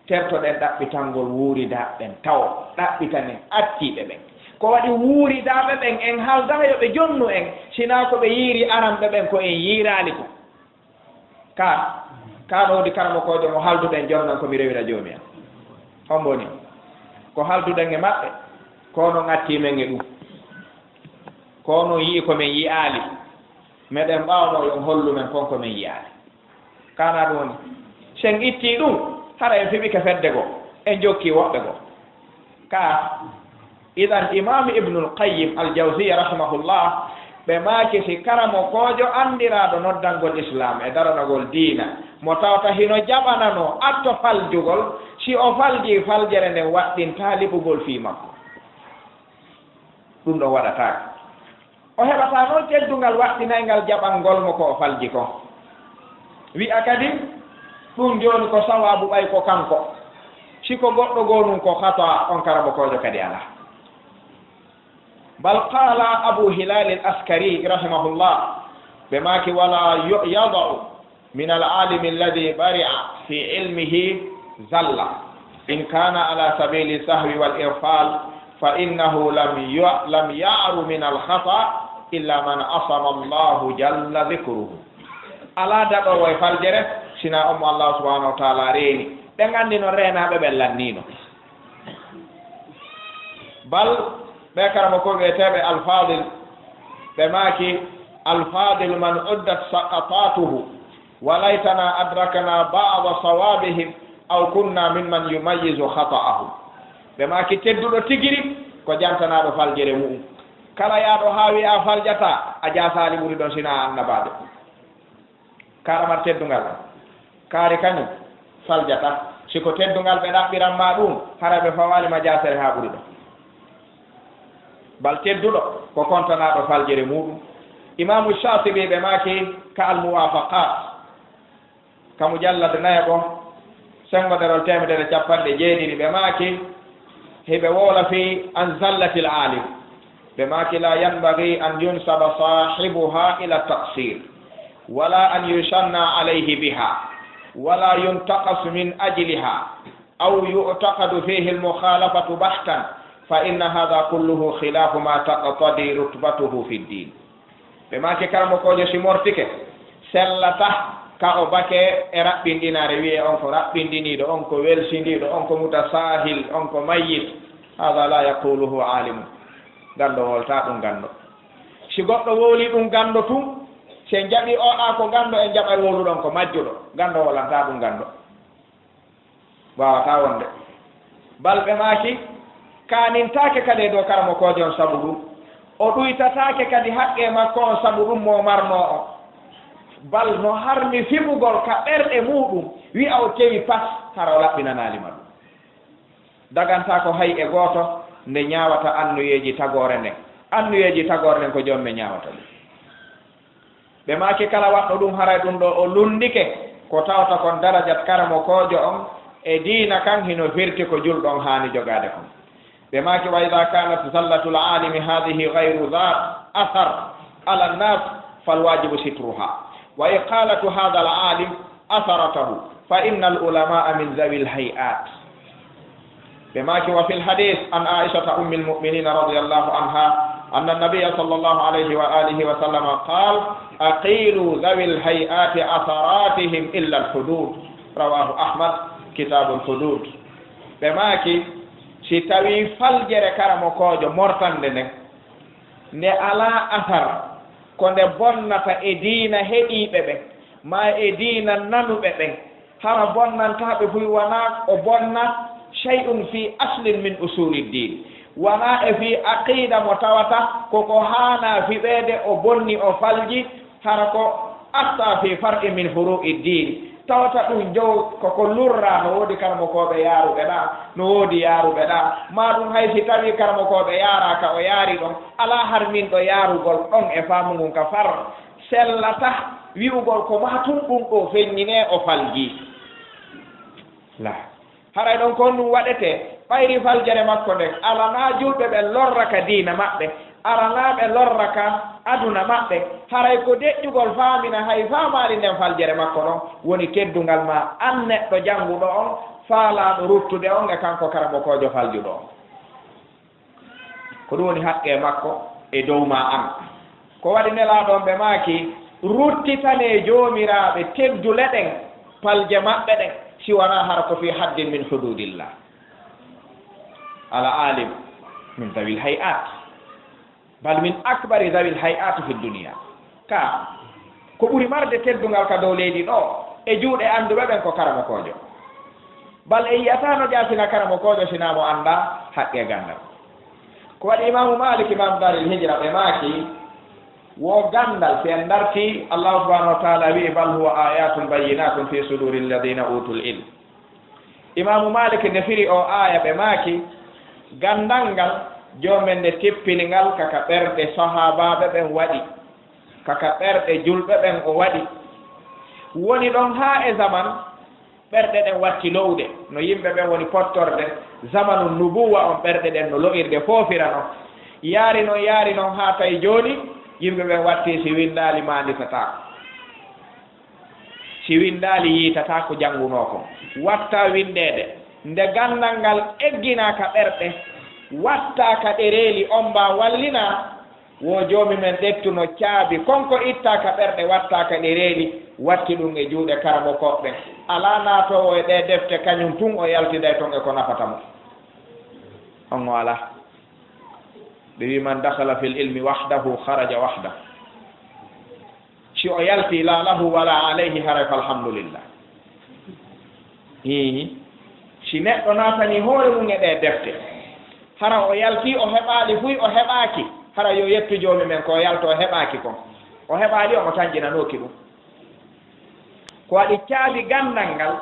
tertoɗen ɗaɓɓitangol wuuridaɓɓen taw ɗaɓɓitanen attiɓe ɓen ko waɗi wuuridaɓe ɓen en haldayoɓe jonnu en sina ko ɓe yiiri aranɓe ɓen ko en yiirali ko ka ɗowdi karamo kojo mo halduɗen jonnon komi rewira joomi en homboni ko halduɗen e maɓɓe kono gattimen e ɗum kono yii komin yiyali meɗen ɓawno yon hollumen kon komin yiyali kana ɗum woni sen itti ɗum hara en fiɓike fedde goo en jokki woɓɓe goo ka idan imam ibnul qayyim al jawziya rahimahullah ɓe maaki si karamo kojo andiraɗo noddangol islam e daranagol diina mo tawta hino jaɓanano atto faljugol si o falji faljere nden waɗɗinta liɓugol fi makko ɗum ɗo waɗatake o heɓata noon teddungal waɗɗinaygal jaɓangol mo ko o falji kon wi'a kadi ɗum joni ko sawabu ɓay ko kanko siko goɗɗo gonum ko hata on karamo kojo kadi ala bal qala abu hilal al askari rahimahullah ɓe maki wala yadau min al alimi alladi bari'a fi ilmihi zalla in kana ala sabili sahwi wal irfal fa innahu lam ya'ru min al khata illa man asama allahu jalla dhikruhu ala daɗo way faljere sina omo allah subhanahu wa taala reeni ɓe nganndi no reenaaɓe ɓe lannino bal ɓe karamo ko wiyeteɓe alfadil ɓe maaki alfadil man uddat saqatatuhu wa laytana adrakana ba'da sawabihim aw kunna mimman yumayyizu khata'ahu ɓe maaki tedduɗo tigiri ko jantanaɗo faljere mu'um kala yaaɗo haa wiya faljata a jasali ɓuri ɗon sina annabaɗo karamar teddungal kaari kañum faljata siko teddungal ɓe ɗaɓɓiranma ɗum hara ɓe fawalima jasere ha ɓuri ɗo bal tedduɗo ko contanaɗo faljere muɗum imamu shatibi ɓe maki ka almuwafaqat kamu jallade nayaɓo sengoderol temedere capanɗe jeeɗiɗi ɓe maki heɓe woola fi an zallati l alim ɓe maki la yanbaghi an yunsaba sahibuha ila taqsir wala an yushanna alayhi biha wala yuntaqas min ajliha aw yu'taqadu fihi almukhalafatu bahtan fa inna hadha kulluhu khilafu ma taqtadi rutbatuhu fi ddin ɓe maki karamo kojo si mortike sellata ka o bake e raɓɓinɗinare wiye on ko raɓɓinɗiniɗo on ko welsindiɗo on ko mutasahil on ko mayyit hadha la yaquluhu alimu gando wolta ɗum gando si goɗɗo wowli ɗum gando tum sen jaɓi oɗa ko gando en jaɓa woluɗon ko majjuɗo gando wolanta ɗum gando wawata wonde balɓe maki kanintake kadi e dow karamo kojo on sabu ɗum o ɗuytatake kadi haqqe makko on sabu ɗum mo marno o bal no harmi fiɓugol ka ɓerɗe muɗum wi'a o tewi pas hara o laɓɓinanalima ɗum daganta ko hay e goto nde ñawata annuyeji tagore nden annuyeji tagore nden ko jomme ñawata ɗum ɓe maki kala waɗɗo ɗum haray ɗum ɗo o lundike ko tawta kon darajat karamo kojo on e diina kan hino firti ko julɗon hani jogade kon بماك وإذا كانت زلة العالم هذه غير ذات أثر على الناس فالواجب سترها وإقالة هذا العالم أثرته فإن العلماء من ذوي الهيئات بماك وفي الحديث عن عائشة أم المؤمنين رضي الله عنها أن النبي صلى الله عليه وآله وسلم قال أقيلوا ذوي الهيئات أثراتهم إلا الحدود رواه أحمد كتاب الحدود بماك سيتوي فالجر كرمكوجو مرتندن ne ala athar ko nde bonnata e diina heɗiiɓe ɓen ma e diina nanuɓe ɓen hara bonnantaaɓe fuy wona o bonna shay'un fi aslin min usuli ddin wona e fi aqida mo tawata koko haana fiɓeede o bonni o falji hara ko asta fi far'i min furu'i ddin tawata ɗum jow koko lurra no woodi karmokoɓe yaaruɓe ɗa no woodi yaaruɓe ɗa ma ɗum hay si tawi karmokoɓe yaaraka o yaari ɗon ala har min ɗo yaarugol ɗon e faamu ngun ka far sellata wi'ugol ko ma tun ɗum ɗo feññine o falji la haray ɗon kon ɗum waɗete ɓayri faljere makko nden alana julɓe ɓe lorraka diina maɓɓe aranaɓe lorraka aduna maɓɓe haray ko deƴƴugol faamina hay faamaali nden faljere makko ɗon woni teddungal ma an neɗɗo jannguɗo on faalaɗo ruttude on e kanko karamokojo faljuɗo on ko ɗum woni haqqe makko e dow ma an ko waɗi nelaɗon ɓe maaki ruttitane joomiraaɓe teddule ɗen palje maɓɓe ɗen si wona hara ko fi haddin min hududillah ala alim min dawil hay'at bal min akbari dawil hay'at fi dunia ka ko ɓuri marde teddungal ka dow leydi ɗo e juuɗe annduɓe ɓen ko karamokojo bal e yiyatano ƴaasina karamokojo sinamo annda haqqe gandal ko waɗi imamu malik imam daril hijra ɓe maaki wo gandal si en darti allahu subhanahu wa taala wi bal huwa ayatun bayinatun fi suduri alladina utul ilm imamu malik nde firi o aya ɓe maaki gandal ngal joomen nde teppini ngal kaka ɓerɗe sahabaɓe ɓen waɗi kaka ɓerɗe julɓe ɓen o waɗi woni ɗon haa e zaman ɓerɗe ɗen watti lowɗe no yimɓe ɓen woni pottorde zamanu nubuwa on ɓerɗe ɗen no lo'irde foofira noon yaari noon haa tawi jooni yimɓe ɓen watti si windaali maanditata si windaali yiitata ko janngunoo kon watta windeede nde gandal ngal egginaaka ɓerɗe wattaka ɗereeli on mba wallina wo joomi men ɗettuno caabi konko ittaka ɓerɗe wattaka ɗereeli watti ɗum e juuɗe karamo koɓɓe ala naatowo e ɗe defte kañum tun o yaltiday toon e ko nafata mo on o ala ɓe wi man dakhala fil ilmi wahdahu haraja wahda si o yalti la lahu wala alayhi haray falhamdulillah si neɗɗo naatani hoore mum e ɗe defte hara o yalti o heɓaali fuy o heɓaaki hara yo yettu joomi men ko yalto o heɓaaki kon o heɓaali omo tanjinanooki ɗum ko waɗi caabi gandal ngal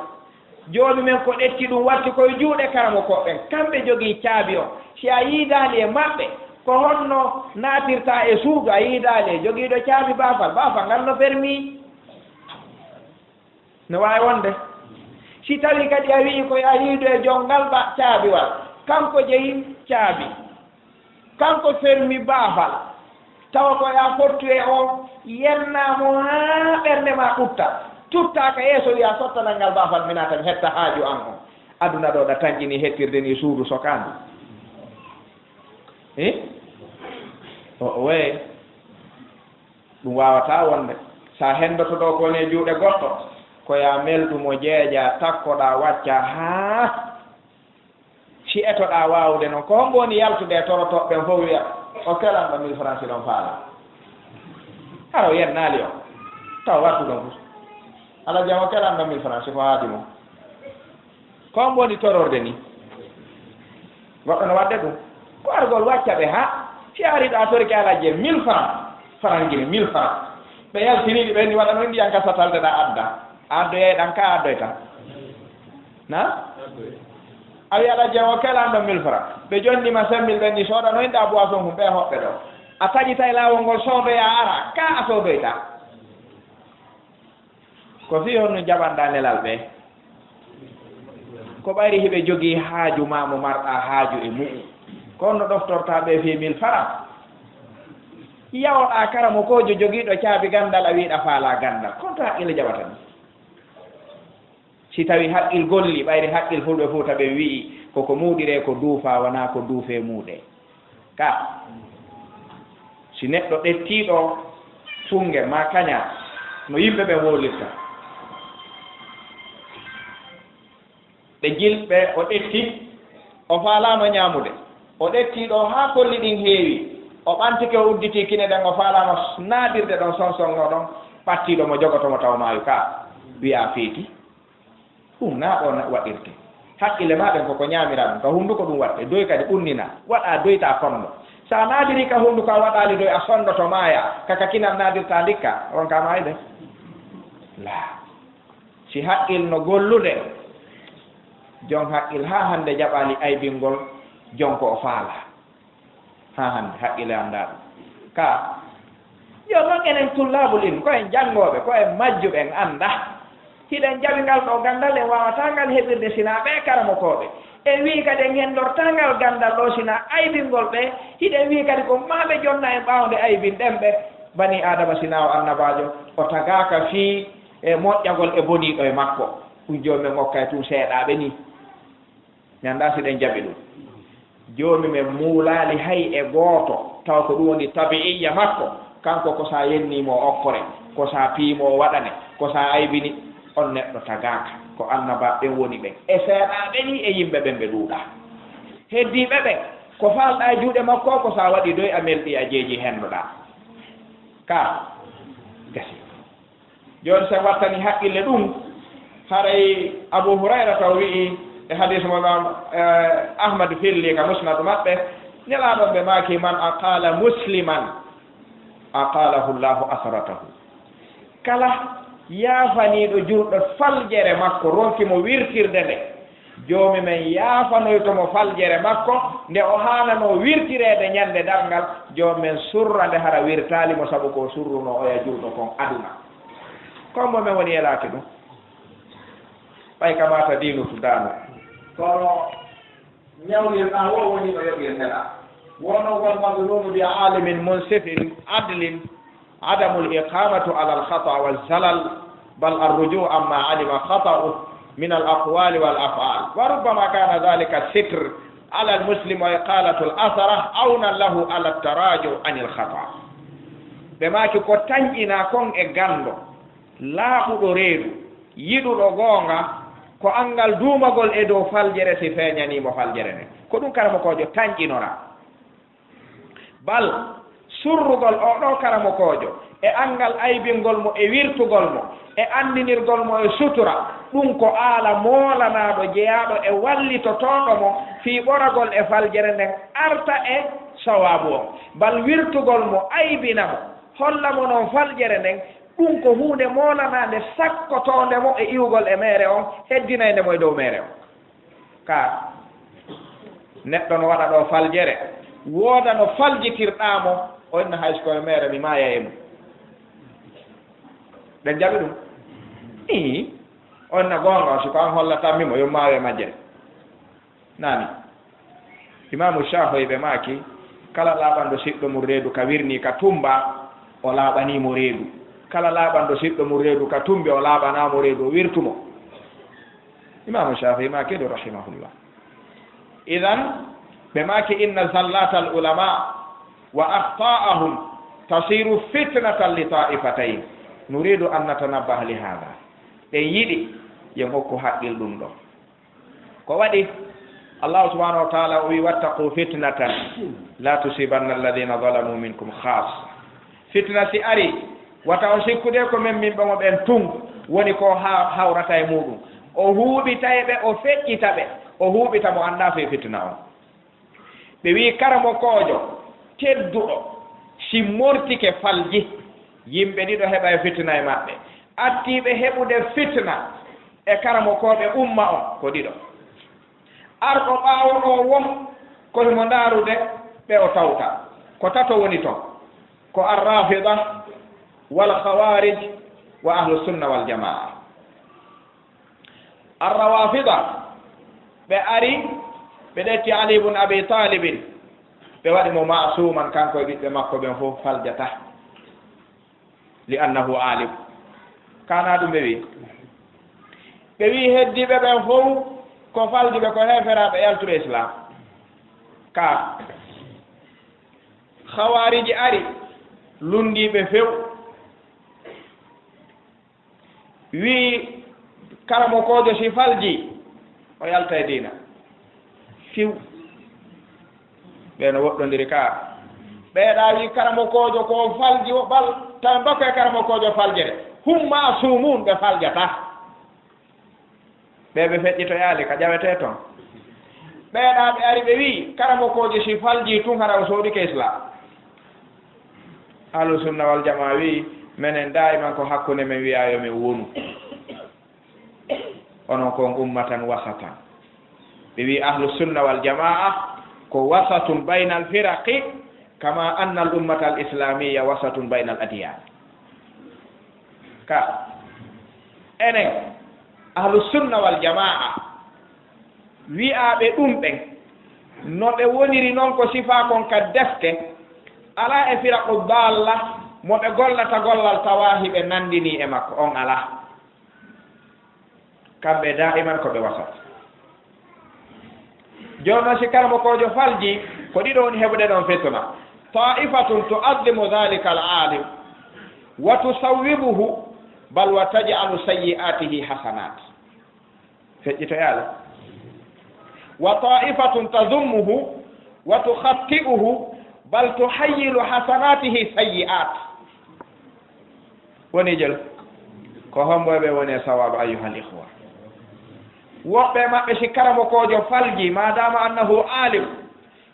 joomi men ko ɗetti ɗum watti koye juuɗe karamo koɓɓen kamɓe jogii caabi o si a yiidaali e maɓɓe ko honno naatirta e suudu a yiidaali e jogiiɗo caabi baafal ngal no permis no waawi wonde si tawi kadi a wii koye a yiidu e jonngal ɓa caabiwal kanko jeyi caabi kanko fermi baafal tawa ko ya fortu e o yennamo haa ɓernde ma tuttaka yeeso wiya sottanal ngal baafal mina tan hetta haaju an o aduna ɗo ɗa tañƴini hettirde ni suudu sokandu o weye ɗum wawata wonde sa hendoto ɗo kone juuɗe goɗɗo koya melɗumo jeeƴa takkoɗa wacca haa si etoɗa wawde noon ko hombo woni yaltude e torotoɓe ɓen fof wiya o kelanɗo 1000 francs ɗon faala hara o yennaali o taw wattu ɗon fof ala jam o kelanɗo 1000 francs ko haadi mo ko hombo woni tororde ni goɗɗo no wadde ɗum ko argol wacca ɓe ha si ariɗa torki alajje 1000 francs farangine 1000 francs ɓe yaltiniɗi ɓenni waɗa no ndiyan ka sataldeɗa adda addoyeyɗan ka addoyta na a wi aɗa jewo kelanɗo 1000 francs ɓe jonnima semmil ɓenni sooda no inɗa boisson hum ɓe hoɓɓe ɗo a taƴita e laawol ngol soodoya ara ka a soodoyta ko fi honno jaɓanɗa nelal ɓe ko ɓayri hiɓe jogii haaju ma mo marɗa haaju e mu'u kono ɗoftortaɓe fi 1000 francs yawoɗa karamo kojo jogiiɗo caabi gandal a wiiɗa faala gandal konto haqqille jaɓata ni si tawi haqqil golli ɓayri haqqil fulɓe fof taɓe wi'i koko muuɗire ko duufa wona ko duufe muuɗe ka si neɗɗo ɗettiɗo funge ma kaña no yimɓe ɓe wolirta ɓe jilɓe o ɗetti o faalama ñaamude o ɗettiɗo haa kolli ɗin heewi o ɓantike o udditi kine ɗen o faalama naadirde ɗon sonsonno ɗon ɓattiɗo mo jogotomo taw maayu ka wiya feeti ɗum naa ɗo waɗirte haqqille maɗen koko ñaamira ɗum ka hunnduko ɗum waɗɗe doy kadi ɓunnina waɗa doyta konno sa naadiri ka hunnduko a waɗali doy a sondoto maaya kaka kinal naadirta ndikka on ka maayde la si haqqil no gollude jon haqqil ha hannde jaɓali aybingol jonko o faala ha hannde haqqille annda ɗum ka yo noon enen tullabul ilm ko en janngoɓe ko en majjuɓe en annda hiɗen jaɓi ngal ɗo gandal en wawata ngal heɓirde sina ɓe karamokoɓe en wi kadi en hendorta ngal gandal ɗo sina aybingol ɓe hiɗen wi kadi ko maɓe jonna en ɓawde aybin ɗen ɓe bani adama sina o annabajo o tagaka fii e moƴƴagol e boniɗo e makko ɗum joni men okka e tum seeɗaɓe ni ñanda siɗen jaɓi ɗum joni men muulali hay e gooto taw ko ɗum woni tabiiya makko kanko ko sa yennimo okkore ko sa piimo waɗane ko sa aybini on neɗɗo tagaka ko annaba ɓe woni ɓen e seeɗaɓe ni e yimɓe ɓen ɓe ɗuuɗa heddiɓe ɓen ko falɗa juuɗe makko ko sa waɗi doy a melɗi a jeeji hennoɗa ka gasi joni sen wattani haqqille ɗum haray Abu Hurayra taw wi'i e hadis mo Ahmad filli ka musnadu maɓɓe nelaɗon ɓe maaki man aqala musliman aqalahu llahu asratahu kala yaafaniiɗo jurɗo faljere makko ronkimo wirtirde nde joomi men yaafanoytomo faljere makko nde o haanano wirtireede ñannde ɗal ngal joomi men surra nde hara wirtaalimo sabu ko surruno oya jurɗo kon aduna kombo men woni yelaaki ɗum ɓay kamata diinutu daano kono ñawlirɗa wo woni ɗo yoɓirneɗa wono won magnunu bi alimin munsifin adlin عدم الإقامة على الخطأ والزلل بل الرجوع عما علم خطأه من الأقوال والأفعال وربما كان ذلك الستر على المسلم وإقالة الأثرة عونا له على التراجع عن الخطأ بما كو تنجينا كون إغاندو لا أدريد يدو غونغا ko angal duumagol e dow faljere si feeñanimo faljere nde ko ɗum karamo kojo tanƴinora bal surrugol o ɗo karamo kojo e angal aybingol mo e wirtugol mo e andinirgol mo e sutura ɗum ko aala moolanaɗo jeyaɗo e wallitotoɗo mo fii ɓoragol e faljere nden arta e sawabu o bal wirtugol mo aybina mo holla mo noon faljere nden ɗum ko hunde moolanade sakkotonde mo e iwgol e mere on heddinayde mo e dow mere on ka neɗɗo no waɗa ɗo faljere wooda no faljitirɗamo o inno hay siko e mere mi maaya e mum ɓen jaɓi ɗum i onna gonga o siko an hollatanmimo yo maawe majjere nani imamu Shafi'i ɓe maaki kala laaɓanɗo siɗɗo mum reedu ka wirni ka tumba o laaɓanimo reedu kala laaɓanɗo siɗɗo mum reedu ka tumbi o laaɓanamo reedu o wirtumo imamu Shafi'i maaki ɗo rahimahullah idan ɓe maaki inna zallata al ulama wa akhta'ahum tasiru fitnatan li ta'ifatayn nuridu an natanabbaha li hada ɓe yiɗi yen hokku haqqil ɗum ɗo ko waɗi Allah subhanahu wa ta'ala o wi wattaqu fitnatan la tusibanna alladhina zalamu minkum khassa fitna si ari wata on sikkude ko men min ɓamo ɓen tun woni ko hawrata e muɗum o huuɓita e ɓe o feƴƴita ɓe o huuɓita mo annda fe fitna on ɓe wi karamo kojo tedduɗo si mortike falji yimɓe ɗiɗo heɓa e fitna e maɓɓe attiɓe heɓude fitna e karamo koɓe umma on ko ɗiɗo arɗo ɓawoɗo won koymo ndaarude ɓe o tawta ko tato woni toon ko arrafida wal khawarij wa ahlu sunna wal jamaa arrawafida ɓe ari ɓe ɗetti Ali ibn Abi Talibin ɓe waɗi mo masuman kanko e ɓiɓɓe makko ɓen fof faljata li annahu alim kana ɗum ɓe wi heddiɓe ɓen fof ko faljiɓe ko heferaɓe yaltuɓe islam ka hawariji ari lundiɓe few wi karamo kojo si falji o yalta e dina fiw ɓeno woɗɗodiri ka ɓeeɗa wi karamo kojo ko falji o ɓal tan bako e karamo kojo faljere humma sumun ɓe faljata ɓe feƴƴito yaali ka ƴawete toon ɓeeɗa ɓe ari ɓe wi karamo kojo si falji tun hara o soodike islam ahlu sunna wal jama wi minen daiman ko hakkunde men wiyayo min wonu onon kon ummatan wasatan ɓe wi ahlu sunna wal jamaa ko wasatun bayna al firaqi kama anna al ummata al islamiyya wasatun bayna al adiyan ka enen ahlu sunna wal jamaa wi'aɓe ɗum ɓen no ɓe woniri noon ko sifa kon ka defte ala e firaqu dalla mo ɓe gollata gollal tawahi ɓe nandini e makko on ala kamɓe daiman ko ɓe wasat jono si karamo kojo falji ko ɗiɗo woni heɓude ɗon fettuna ta'ifatun tu'azzimu dhalika al-alim wa tusawwibuhu bal wa taj'alu sayyi'atihi hasanat feƴƴito yaala wa ta'ifatun tazummuhu wa tukhatti'uhu bal tuhayyilu hasanatihi sayyi'at woni jël ko homboɓe woni sawabu ayyuhal ikhwa woɓɓe maɓɓe si karamo kojo falji madama annahu alim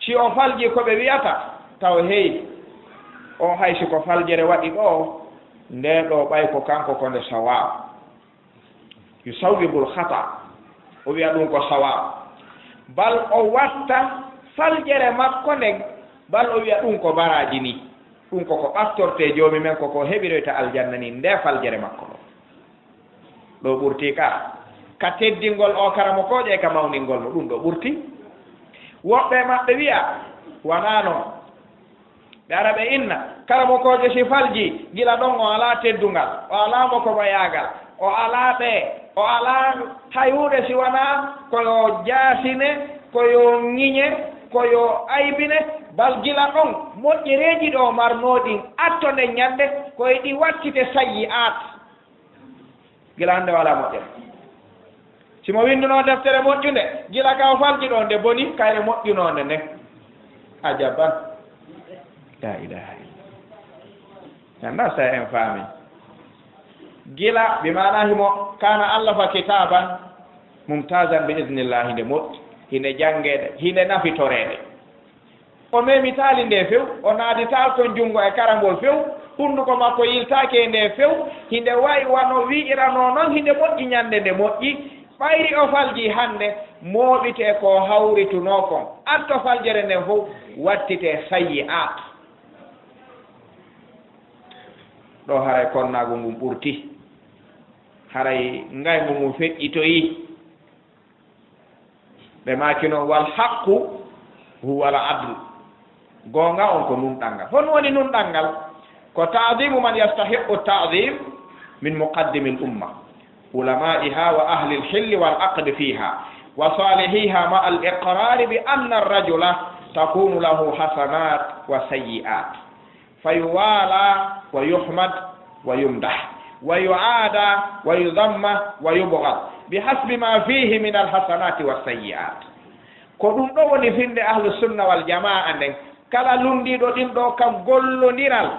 si o falji koɓe wiyata taw hey o haysi ko faljere waɗi ɗo nde ɗo ɓay ko kanko konde sawab yusawwibul khata o wiya ɗum ko sawab bal o watta faljere makko nden bal o wiya ɗum ko baraji ni ɗum koko ɓastorte joomi men koko heɓiroyta aljanna ni nde faljere makko ɗo ɓurti ka teddingol o karamo koƴe e ka mawningol no ɗum ɗo ɓurti woɓɓe maɓɓe wiya wona noon ɓe ara ɓe inna karamo koƴe si falji gila ɗon o ala teddungal o ala mo komo yaagal o ala ɓe o ala hayuɗe si wona koyo jaasine koyo ŋiñe koyo aybine bal gila ɗon moƴƴereji ɗo marnoɗin attone ñande koye ɗi wattite sayyi at gila hande wala moƴƴere simo winduno deftere moƴƴunde gila ka o falji ɗo nde boni kayre moƴƴunonde nde ajaban la ilaha illa anda sa en faami gila bi mana himo kana allah fa kitaban mumtazan bi idnillahi nde moƴƴi hinde jangede hinde nafitorede o memitali nde few o naadital toon junngo e karangol few hunduko makko yiltake nde few hinde wayi wano wi'irano noon hinde moƴƴi ñande nde moƴƴi ɓayri o falji hande mooɓite ko hawrituno kon atto faljere nden fof wattite sayyi at ɗo haray konnago ngum ɓurti haray ngaygo mum feƴƴitoyi ɓe maki noon wal haqqu huwa al adl gonga on ko nunɗal ngal hon woni nunɗal ngal ko ta'dimu man yastahiqu ta'dim min muqaddimi al umma ulama'iha wa ahli al hill wal aqd fiha wa salihiha ma al iqrar bi anna ar rajula takunu lahu hasanat wa sayyi'at fayuwala wa yuhmad wa yumdah wa yu'ada wa yudhamma wa yubghad bihasbi ma fihi min al hasanati was sayyi'at ko ɗum ɗo woni finde ahlu sunna wal jamaa nden kala lundiɗo ɗin ɗo kam gollodiral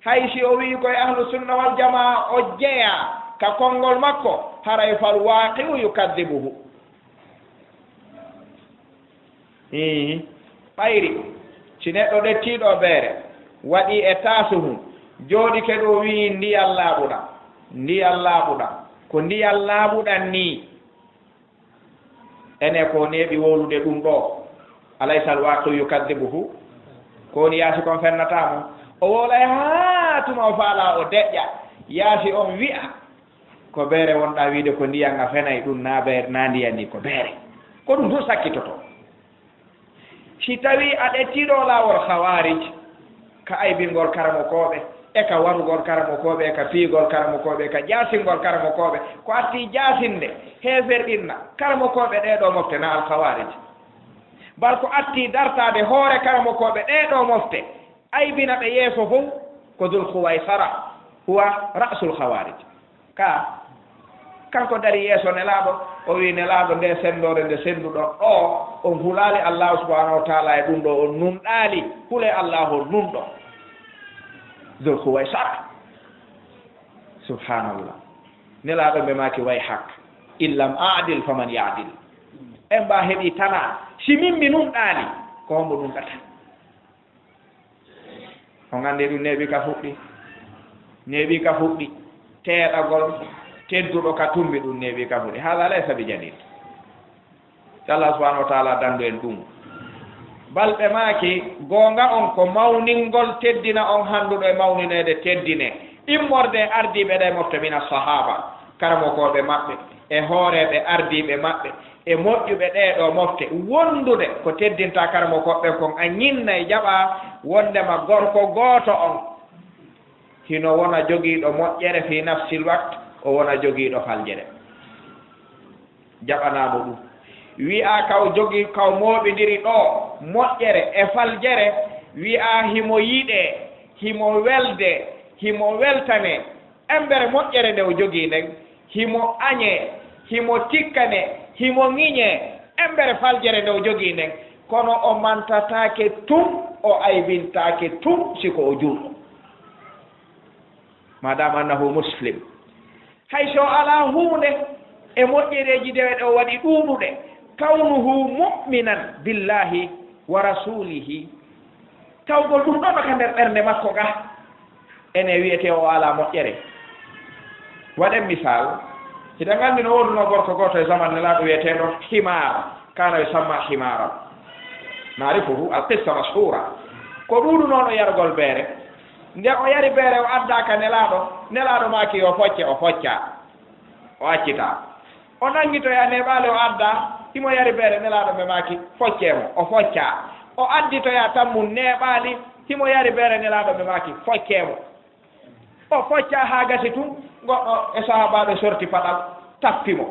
hay si o wi koye ahlu sunna wal jamaa o jeeya ka konngol makko haray fal waqi'u yukadibuhu ɓayri si neɗɗo ɗettiɗo beere waɗi e tasuhum jooɗike ɗo wi ndiyal laaɓuɗa ndiyal laaɓuɗa ko ndiyal laaɓuɗan ni ene ko neeɓi wowlude ɗum ɗo alaysa al waqi'u yukadibuhu ko woni yaasi kon fennatamo o wolay haa tuma o faala o deƴƴa yaasi on wi'a ko beere wonɗa wiide ko ndiyanga fenayi ɗum na beere na ndiyan ni ko beere ko ɗum fof sakkitoto si tawi aɗa tiiɗo laawol hawarij ka aybingol karamokoɓe e ka warugol karamokoɓe e ka fiigol karamokoɓe e ka jaasingol karamokoɓe ko atti jaasinde heeferɗinna karamokoɓe ɗeɗo mofte na alhawarij bar ko atti dartade hoore karamokoɓe ɗeɗo mofte aybina ɓe yeeso fof ko dul huwaysara huwa rasul hawarij kanko dari yeeso nelaaɗo o wi nelaaɗo nde senndore nde sennduɗon ɗo on hulaali allahu subahanahu wa taala e ɗum ɗo on nunɗaali hule allahu nunɗo dul huwaysara subhanallah nelaaɗo ɓe maaki way hak illam adil faman yadil en mba heɓi tana si min mi nunɗaali ko hombo nunɗata on anndi ɗum neeɓi ka fuɗɗi neeɓi ka fuɗɗi teeɗagol tedduɗo ka tumbi ɗum neeɓi ka fuɗɗi haala laysa bi jadid allah subahanahu wa taala dandu en ɗum balɓe maaki goonga on ko mawningol teddina on hannduɗo e mawninede teddine immorde ardiɓe ɗe mofte mina sahaba karamokoɓe maɓɓe e hooreɓe ardiɓe maɓɓe e moƴƴuɓe ɗeɗo mofte wondude ko teddinta karamokoɓɓe kon a ñinna e jaɓa wondema gorko gooto on hino wona jogiiɗo moƴƴere fi nafsil wakt o wona jogiiɗo faljere jaɓanaamo ɗum wi'a kaw jogii kaw mooɓidiri ɗo moƴƴere e faljere wi'a himo yiɗee himo welde himo weltane embere moƴƴere nde o jogii nden himo añee himo tikkane himo ŋiñee embere faljere nde o jogii nden kono o mantataake tum o aybintaake tum siko o juuɗo madame annahu muslim hay so alaa huunde e moƴƴereeji ndewe ɗe o waɗi ɗuuɗuɗe kawnuhu mu'minan billahi wa rasulihi tawgol ɗum ɗono ka nder ɓernde makko ga ene wiyete o alaa moƴƴere waɗen misal hiɗa nganndi no woduno gorko gooto e zaman nelaaɗo wiyeteeɗo himar kana yusamma himaran naarifuhu alqissa mashhura ko ɗuuɗunoon o yargol beere nde o yari beere o addaaka nelaaɗo maaki o focce o focca o accita o nanngitoya neɓaale o adda himo yari beere nelaaɗo ɓe maaki focceemo o focca o additoya tan mum neɓaali himo yari beere nelaaɗo ɓe maaki focceemo o focca haa gasi tun goɗɗo e sahabaɓe sorti paɗal tappimo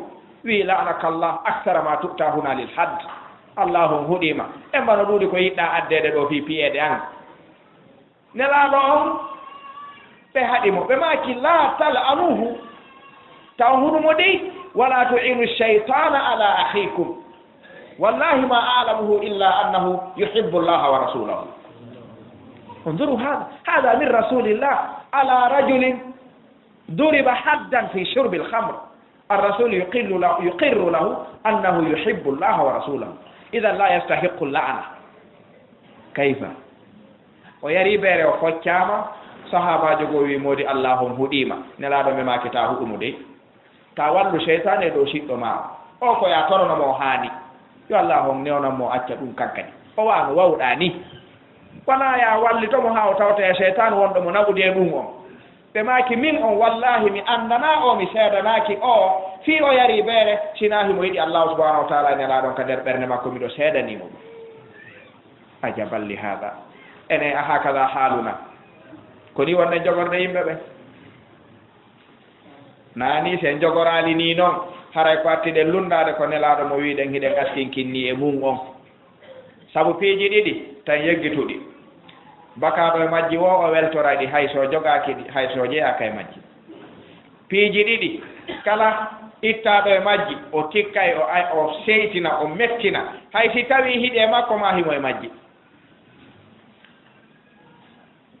wi la'anakallah actara ma tuɓta huna lil hadd allahum huɗima e mbano ɗuuɗi ko yiɗɗa addede ɗo fi piyeede an nelaaɗo on ɓe haɗimo ɓe maaki la tal'anuhu taw hunumo dey wala tu'inu cheytana ala akhikum wallahi ma a'lamuhu illa annahu yuhibbu llaha wa rasulahu انظروا هذا من رسول الله على رجل ضرب حدا في شرب الخمر الرسول يقر له أنه يحب الله ورسوله إذا لا يستحق اللعنة كيف ويري بيري وفوتشاما صحابة جوغوي مودي اللهم هديما نلادو مما كتاه أمودي تاولو شيطان دو شيطو ما أو كو يا تورو مو هاني يو اللهم نيونا مو أتشا دون كنكني وانو ووداني wona ya wallitomo haa o tawta e cheytane wonɗo mo naɓude e ɗum on ɓe maaki min on wallahi mi anndana o mi seedanaaki o fii o yari beere sinaa himo yiɗi allahu subahanahu wa taala nelaa ɗon ka nder ɓernde makko miɗo seedanimo ɗum ajaballi haada ene a hakada haaluna ko ni wonɗen jogorde yimɓe ɓe naani sen jogoraali ni noon haray ko artiɗen lundaade ko nelaaɗo mo wiiɗen hiɗen askinkinni e mum on sabu piiji ɗiɗi tan yeggituɗi bakaɗo e majji wo o weltora ɗi hay so jogaaki ɗi hay so jeeyaka e majji piiji ɗiɗi kala ittaɗo e majji o tikkay o seytina o mettina hay si tawi hiɗi e makko ma himo e majji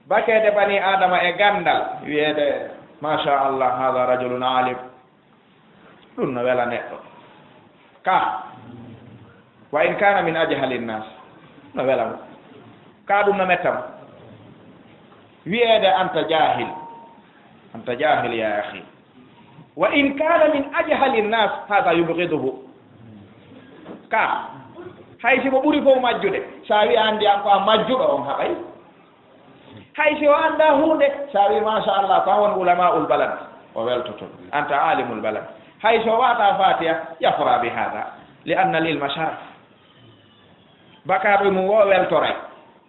bakeede bani adama e gandal wiyeede machallah hada rajulun alim ɗum no wela neɗɗo ka wa in kana min ajhali nnas no wela mo ka ɗum no mettamo wiyeede anta jahil ya ahi wa in kana min ajhali nnas hada yubgiduhu ka hay si mo ɓuri fof majjude sa wi andi an ko a majjuɗo on haɓay hay si o annda hunde sa wi machallah ko won ulama'ul balad o weltoto anta alimul balad hay so wata fatiha yafra bi hada li anna lilma sharaf bakaɗo mum wo weltoray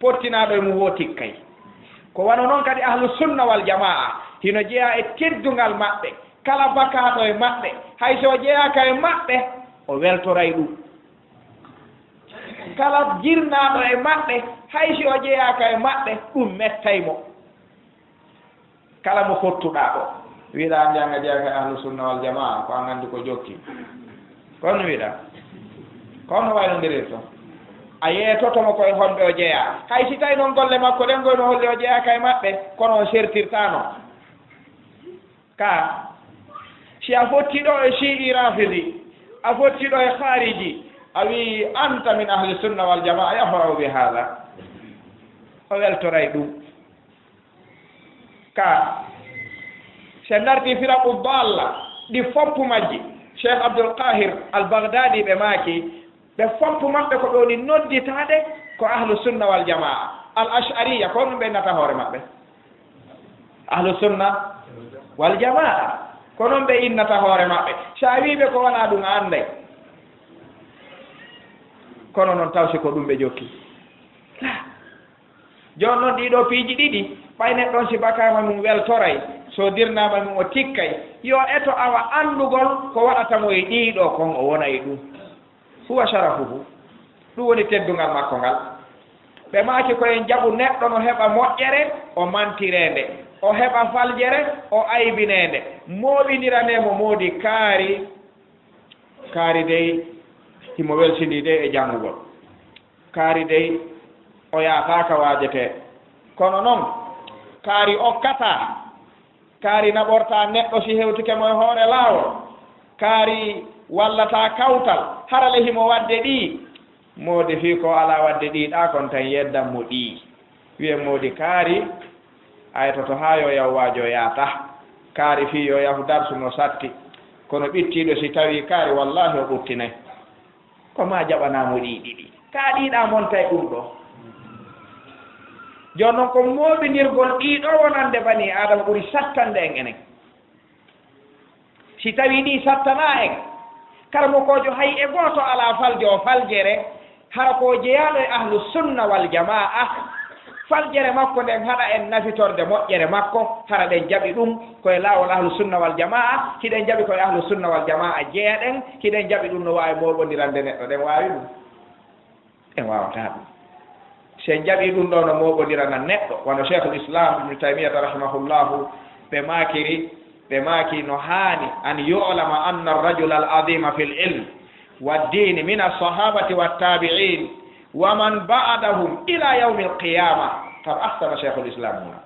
pottinaɗo e mum wo tikkay ko wano noon kadi ahlu sunna wal jamaa hino jeeya e teddungal maɓɓe kala bakaɗo e maɓɓe hay so jeeyaka e maɓɓe o weltoray ɗum kala jirnaɗo e maɓɓe hay si o jeeyaka e maɓɓe ɗum mettaymo kala mo fottuɗa ɗo wiiɗa andi anga jeeyaka e ahlu sunna wal jamaa ko an andi ko jokki kono wiiɗa kono waynodirir to a yeetotomo koye honɓe o jeeya hay si tawi noon golle makko ɗen goyno holli o jeeyaka e maɓɓe kono o sertirtano ka si a fottiɗo e chi'i rafidi a fottiɗo e hariji a wi anta min ahli sunna wal jamaa yafrahu bi hada o weltoray ɗum ka se darti firaqu dalla ɗi foppu majji cheikh abdoul qahir al baghdadi ɓe maaki ɓe foppu maɓɓe ko ɓe woni nodditade ko ahlu sunna wal jamaa al ashariya ko ɗum ɓe nata hoore maɓɓe ahlu sunna wal jamaa ko noon ɓe innata hoore maɓɓe sa wiɓe ko wona ɗum a anday kono noon tawsi ko ɗum ɓe jokki joni noon ɗiɗo piiji ɗiɗi ɓaynet ɗon si bakama mum weltoray so dirnama mum o tikkay yo eto awa andugol ko waɗatamo e ɗiɗo kon o wona e ɗum huwa sharafuhu ɗum woni teddungal makko ngal ɓe maaki koyen jaɓu neɗɗo no heɓa moƴƴere o mantirende o heɓa faljere o aybinende mooɓiniranemo moodi kaari dey himo welsini dey e janngugol kaari dey o yaataka waajete kono noon kaari okkata kaari naɓorta neɗɗo si hewtike mo e hoore laawol kaari wallata kawtal harale himo wadde ɗi moodi fii ko ala wadde ɗiɗa kon tan yeddan mo ɗi wiye moodi kaari ayto to haa yo yaw waajo yaata kaari fii yo yahu darsu no satti kono ɓittiɗo si tawi kaari wallahi o ɓurtinay ko ma jaɓanamo ɗiɗi ɗi ka ɗiɗa monta e ɗum ɗo joni noon ko mooɓinirgol ɗiɗo wonande bani adama ɓuri sattande en enen si tawi ɗi sattana en karamokojo hay e gooto ala faljo o faljere hara ko jeyaɗo e ahlu sunna wal jamaa faljere makko nden haɗa en nafitorde moƴƴere makko hara ɗen jaɓi ɗum koye laawol ahlu sunna wal jamaa hiɗen jaɓi koye ahlu sunna wal jamaa jeeya ɗen hiɗen jaɓi ɗum no wawi moɓodirande neɗɗo ɗen wawi ɗum en wawata ɗum sen jaɓi ɗum ɗo no moɓodirana neɗɗo wono cheikhul islam ibnu taymiyata rahimahullahu ɓe maaki no haani an yu'lama anna arrajula al azima fi l ilm waddini min alsahabati wattabi'in wa man ba'dahum ila yawmi alqiyama qad ahsana cheikhul islam huna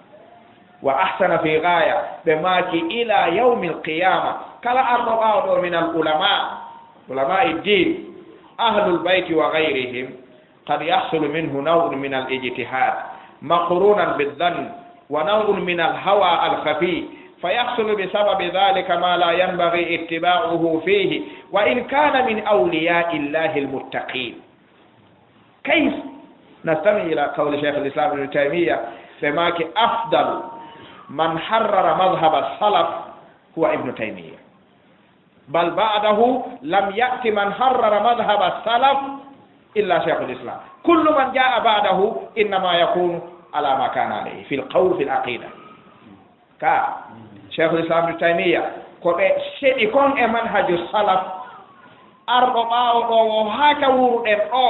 wa ahsana fi gaya ɓe maaki ila yawmi alqiyama kala arɗo ɓawɗo min al ulama'i din ahlul bayti wa gayrihim qad yahsulu minhu naw'un min al ijtihad maqrunan bidhann wa naw'un min al hawa al khafi فيحصل بسبب ذلك ما لا ينبغي اتباعه فيه وإن كان من أولياء الله المتقين كيف نستمع إلى قول شيخ الإسلام ابن تيمية فماك أفضل من حرر مذهب السلف هو ابن تيمية بل بعده لم يأتي من حرر مذهب السلف إلا شيخ الإسلام كل من جاء بعده إنما يكون على ما كان عليه في القول في العقيدة cheikhul islam ibnu taymiya ko ɓe seɗi kon e manhaju salaf arɗo ɓaawɗo o haaka wuruɗen ɗo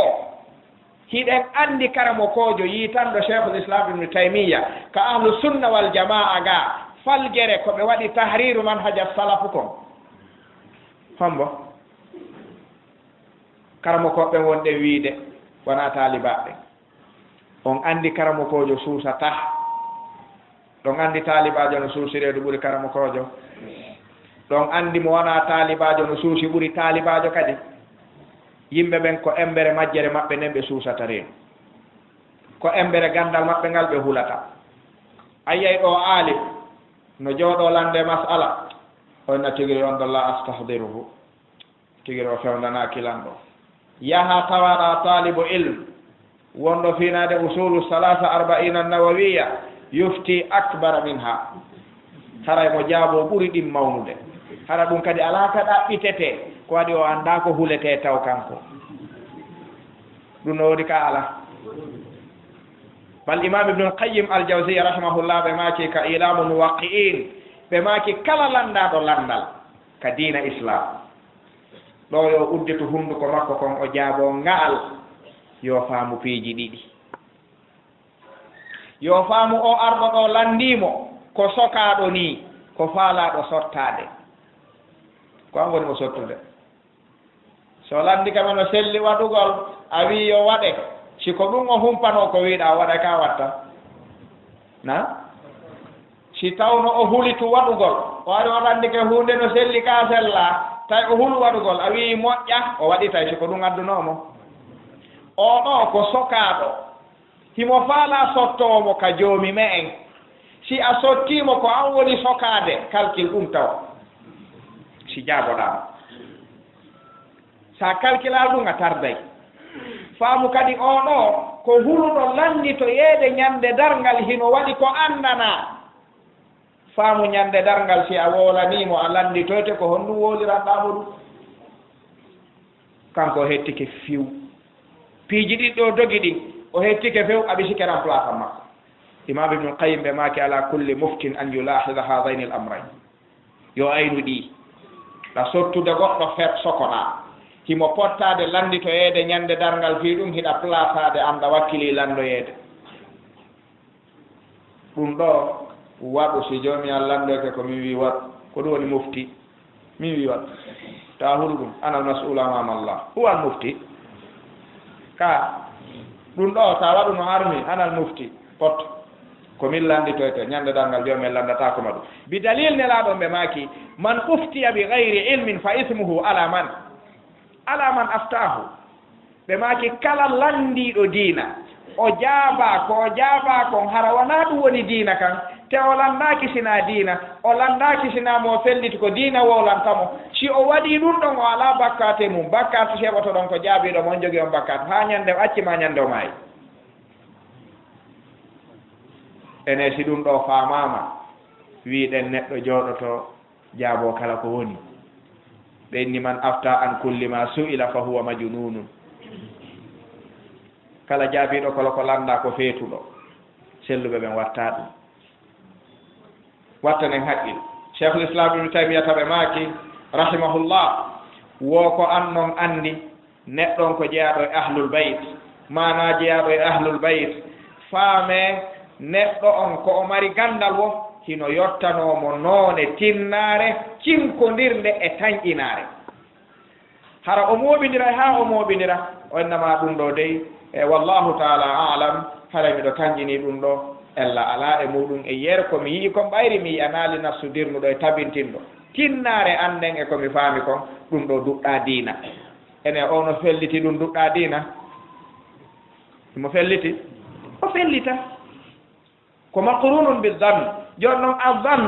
hiɗen anndi karamo kojo yitanɗo cheikhul islam ibnu taymiya ka ahlu sunna wal jamaa ga falgere ko ɓe waɗi tahriru manhaja salafu kon hombo karamo koɓɓen wonɗe wiide wona taalibaɓe on anndi karamo kojo suusata ɗon anndi taalibajo no suusireedu ɓuri karamo kojo ɗon anndi mo wona taalibajo no suusi ɓuri taalibajo kadi yimɓe ɓen ko embere majjere maɓɓe nden ɓe suusata reenu ko embere gandal maɓɓe ngal ɓe hulata a yiyay ɗo aali no jooɗo lande masala onna tigiri on dolla astahdiruhu tigiri o fewndana kilanɗo yaha tawaɗa talibu ilm wonɗo finade usulu salasa arba'ina nawawiya yufti akbara minha haray mo jaabo ɓuri ɗin mawnude hara ɗum kadi ala ka ɗaɓɓitete ko waɗi o annda ko hulete taw kanko ɗum no woni ka ala bal imam ibnul qayyim al jawziya rahimahullah ɓe maki ka ilamu muwaqqi'in ɓe maki kala landaɗo landal ka diina islam ɗo yo udditu hunnduko makko kon o jaabo nga'al yo faamu piiji ɗiɗi yo faamu o arɗo ɗo landimo ko sokaaɗo ni ko faalaɗo sottade ko an woni mo sottude so landi kam no selli waɗugol a wi yo waɗe siko ɗum o humpano ko wiiɗa waɗa ka watta na si tawno o hulitu waɗugol o ari o landike hunde no selli ka sella tawi o hulu waɗugol a wi moƴƴa o waɗitay siko ɗum addunomo o ɗo ko sokaaɗo himo faala sottowomo ka joomi me en si a sottimo ko an woni sokaade calcul ɗum tawa si jaaboɗama sa calcula ɗum a tarday faamu kadi o ɗo ko huluɗo lanndi to yeede ñande darngal hino waɗi ko andana faamu ñande darngal si a woolanimo a lannditoyte ko honɗum wooliranɗamo ɗum kanko hettike fiw piiji ɗiɗɗo dogi ɗi o hettike few a ɓisike remplace am makko imam ibnul qayyim ɓe maaki ala kulli muftin an yulahida hadaini l amrayn yo aynu ɗi ɗa sottude goɗɗo fet sokoɗa himo pottade lannditoyeede ñande darngal fi ɗum hiɗa placade anɗa wakkili lanndoyeede ɗum ɗo waɗu si joomi an lanndoyke ko min wi waɗ ko ɗum woni mufti min wi waɗ ta hulu ɗum ana mas'ul amama allah huwa al mufti ka ɗum ɗo sa waɗu no armi ana al mufti pot ko min lannditoyte ñande darngal joomi en lanndata koma ɗum bi dalil nelaɗon ɓe maaki man uftiya bi gayri ilmin fa ismuhu ala man aftahu ɓe maaki kala lanndiɗo diina o jaaba ko o jaaba kon hara wona ɗum woni diina kan te o lanndaki sina diina o lanndaki sina mo felliti ko diina wolantamo si o waɗi ɗum ɗon o ala bakkate mum bakkatu heɓoto ɗon ko jaabiɗo mon jogui on bakkatu ha ñande o accima ñande o maayi ene si ɗum ɗo famama wiɗen neɗɗo jooɗoto jaabo kala ko woni ɓenni man afta an kulli ma su'ila fa huwa majnunun kala jaabiɗo kala ko landa ko feetuɗo selluɓe ɓen watta ɗum wattanen haqqil cheikhul islam ibnu taymiyya taɓe maaki rahimahullah wo ko annon andi neɗɗon ko jeyaɗo e ahlul bayt mana jeyaɗo e ahlul bayt faame neɗɗo on ko o mari gandal wo hino yottanomo noone tinnaare cinkodirnde e tañƴinaare hara o mooɓidira ha o mooɓidira o innama ɗum ɗo dey e wallahu taala alam hara miɗo tañƴini ɗum ɗo ella ala e muɗum e yeere komi yii kon ɓayri mi yiya naali nafsudirnuɗo e tabintinɗo tinnaare anden e komi faami kon ɗum ɗo duɗɗa diina ene ono felliti ɗum duɗɗa diina imo felliti o fellita ko maqrunun bizann joni noon azann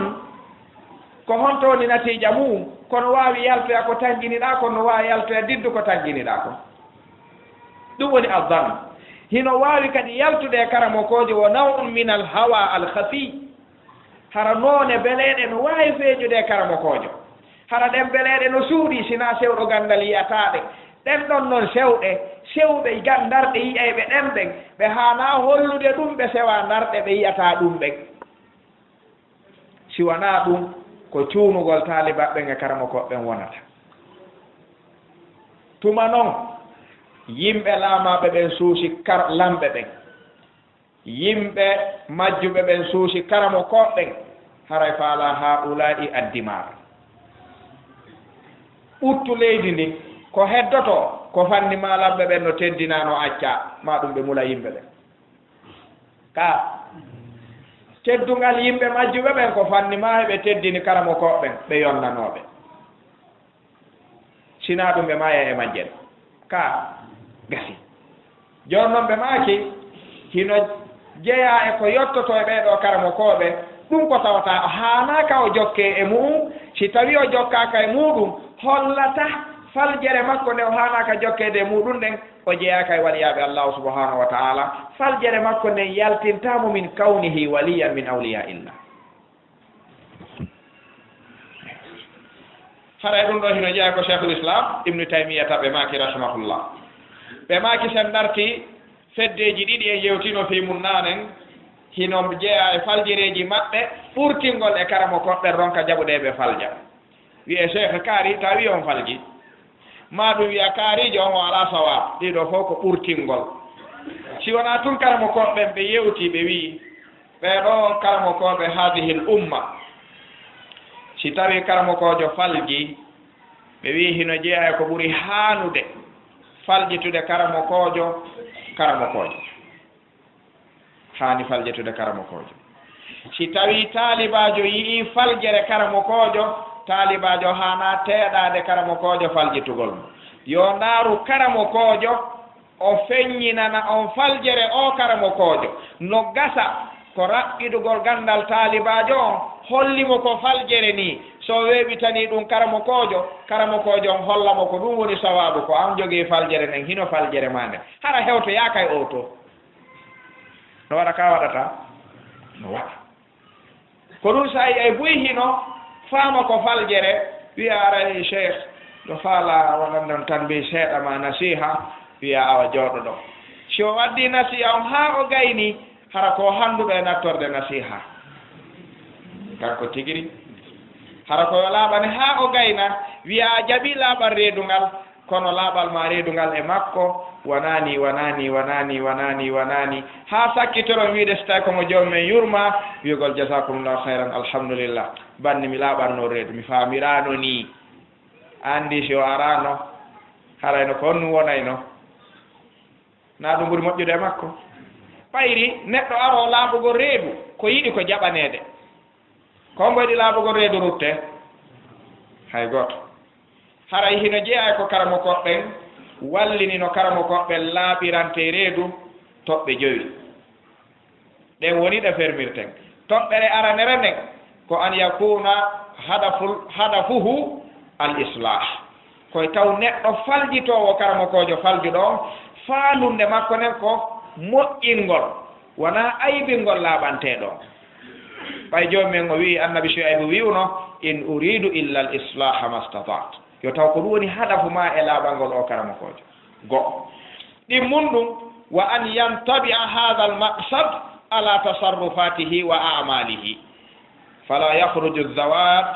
ko honto woni natija mum kono wawi yaltoya ko tanjiniɗa kon no wawi yaltoya diddu ko tanjiniɗa kon ɗum woni azann hino wawi kadi yaltude e karamokojo wo naw'un min al hawa al khafi hara noone beleɗe no wawi feeñude e karamokojo hara ɗen beleɗe no suuɗi sina sewɗo gandal yiyataɗe ɗen ɗon noon sewɓe darɗe yiyayɓe ɗen ɓen ɓe hana hollude ɗum ɓe sewa darɗe ɓe yiyata ɗum ɓen si wona ɗum ko cuunugol taalibaɓɓen e karamokoɓɓen wonata tuma noon yimɓe laamaɓe ɓen suusi lamɓe ɓen yimɓe majjuɓe ɓen suusi karamokoɓɓen haray faala ha ula'i addimar ɓuttu leydi ndin ko heddoto ko fanni ma lamɓe ɓen no teddinano acca ma ɗum ɓe mula yimɓe ɓen ka teddungal yimɓe majjuɓe ɓen ko fanni ma heɓe teddini karamokoɓɓen ɓe yonnanoɓe sina ɗum ɓe maya e majjen ka gasi joni noon ɓe maaki hino jeeya e ko yottoto e ɓeɗo karamokoɓe ɗum ko tawata hanaka o jokke e muɗum si tawi o jokkaka e muɗum hollata faljere makko nde o hanaka jokkede e muɗum ɗen o jeeyaka e waliyaɓe allahu subhanahu wa taala faljere makko nden yaltintamo min kawnihi waliyan min awliya illah hara e ɗum ɗo hino jeeya ko cheikhul islam ibnu taymiyya taɓe maki rahimahullah ɓe maki sen darti feddeji ɗiɗi e yewtino fi mum nanen hino jeeya e faljireji maɓɓe ɓurtingol e karamo koɓɓe ronka jaɓuɗe ɓe falja wiye cheikh kaari ta wi on falji ma ɗum wiya kaarijo on o ala sawab ɗiɗo fof ko ɓurtingol si wona tun karamo koɓɓen ɓe yewti ɓe wi ɓeɗo karamo koɓe hadihil umma si tawi karamo kojo falji ɓe wi hino jeeya e ko ɓuri haanude faljitude karamo kojo hani faljitude karamo kojo si tawi taalibajo yii faljere karamo kojo taalibajo hana teeɗade karamo kojo faljitugol mo yo ndaaru karamo kojo o feññinana on faljere o karamo kojo no gasa ko raɓɓidugol gandal taalibajo on hollimo ko faljere ni so weɓitani ɗum karamo kojo on hollamo ko ɗum woni sawabu ko an jogii faljere nden hino faljere ma nden hara hewto yakay o to no waɗa ka waɗata no waɗa ko ɗum sa yi ay boyi hino faama ko faljere wiya aray cheikh ɗo faala waɗanɗon tan mbi seeɗa ma nasiha wiya awa jooɗo ɗo si o waddi nasiha on haa o gayni hara ko hannduɗo e nattorde nasiha kanko tigiri hara ko laaɓani haa o gayna wiya a jaɓi laaɓal reedungal kono laaɓal ma reedungal e makko wonani haa sakkitoron wiide so tawi komo joomumen yurma wiyogol jasakumllahu hayran alhamdulillah banni mi laaɓanno reedu mi faamirano ni andi si o arano harayno ko on wonayno na ɗum ɓuri moƴƴude e makko ɓayri neɗɗo aro laaɓugo reedu ko yiɗi ko jaɓanede ko mboyɗi laaɓugo reedu rutte hay gooto haray hino jeeya ko karamo koɓɓen wallini no karamo koɓɓen laaɓirante reedu toɓɓe joyi ɗen woni ɗe fermirten toɓɓere aranere nden ko an yakuna hadafuhu al islah koye taw neɗɗo faljitowo karamo kojo faljuɗo faalunde makko nen ko moƴƴingol wona aybingol laaɓanteɗo ɓay joomumen o wi annabi Shuaybu wiwno in uridu illa al islaha ma statat yo taw ko ɗum woni hadafu ma e laaɓangol o karamo kojo go'o ɗin mum ɗum wa an yantabia hadha al maqsad ala tasarrufatihi wa a'malihi fala yakhruju zawat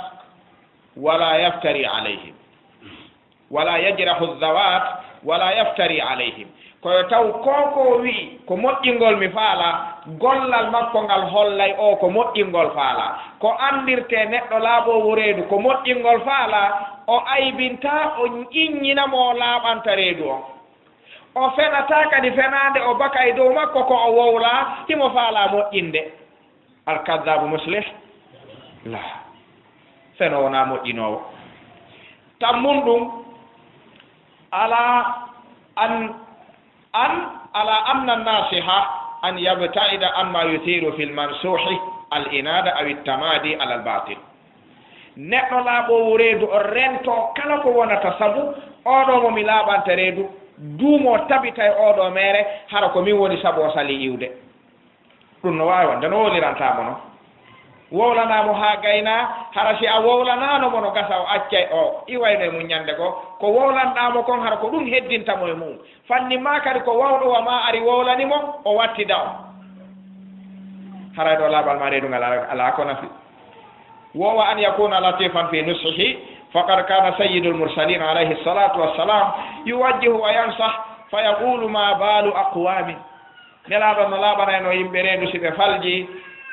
wala yaftari alayhim wala yajrahu zawat wala yaftari alayhim koyo taw koko wi ko moƴƴingol mi faala gollal makko ngal hollay o ko moƴƴingol faala ko andirte neɗɗo laaɓowo reedu ko moƴƴingol faala o aybinta o ƴiññinamo laaɓanta reedu o fenata kadi fenade o baka e dow makko ko o wowla himo faala moƴƴinde alkadabu muslih la feno wona moƴƴinowo tammum ɗum ala anna nasiha an yabta'ida amma yuthiru fil mansuhi al inada aw at-tamadi ala al batil neɗɗo laaɓowo reedu o rento kala ko wonata sabu oɗo mo mi laaɓanta reedu duumo tabita e oɗo mere hara ko min woni sabu o sali iwde ɗum no wawi wonde no wolirantamo no wowlanamo ha gayna hara si a wowlananomo no gasa o accay o iwayno e mum ñande ko wowlanɗamo kon hara ko ɗum heddintamo e mum fanni ma kadi ko wawɗo wa ma ari wowlanimo o wattida o haray ɗo laaɓal ma reedungal ala ko nafi wowa an yakuna latifan fi nusihi faqad kana sayyidul mursalin alayhi salatu wassalam yuwajjihu wa yansah fa yaqulu ma balu aqwamin nelaɗo no laaɓanayno yimɓe reedu si ɓe falji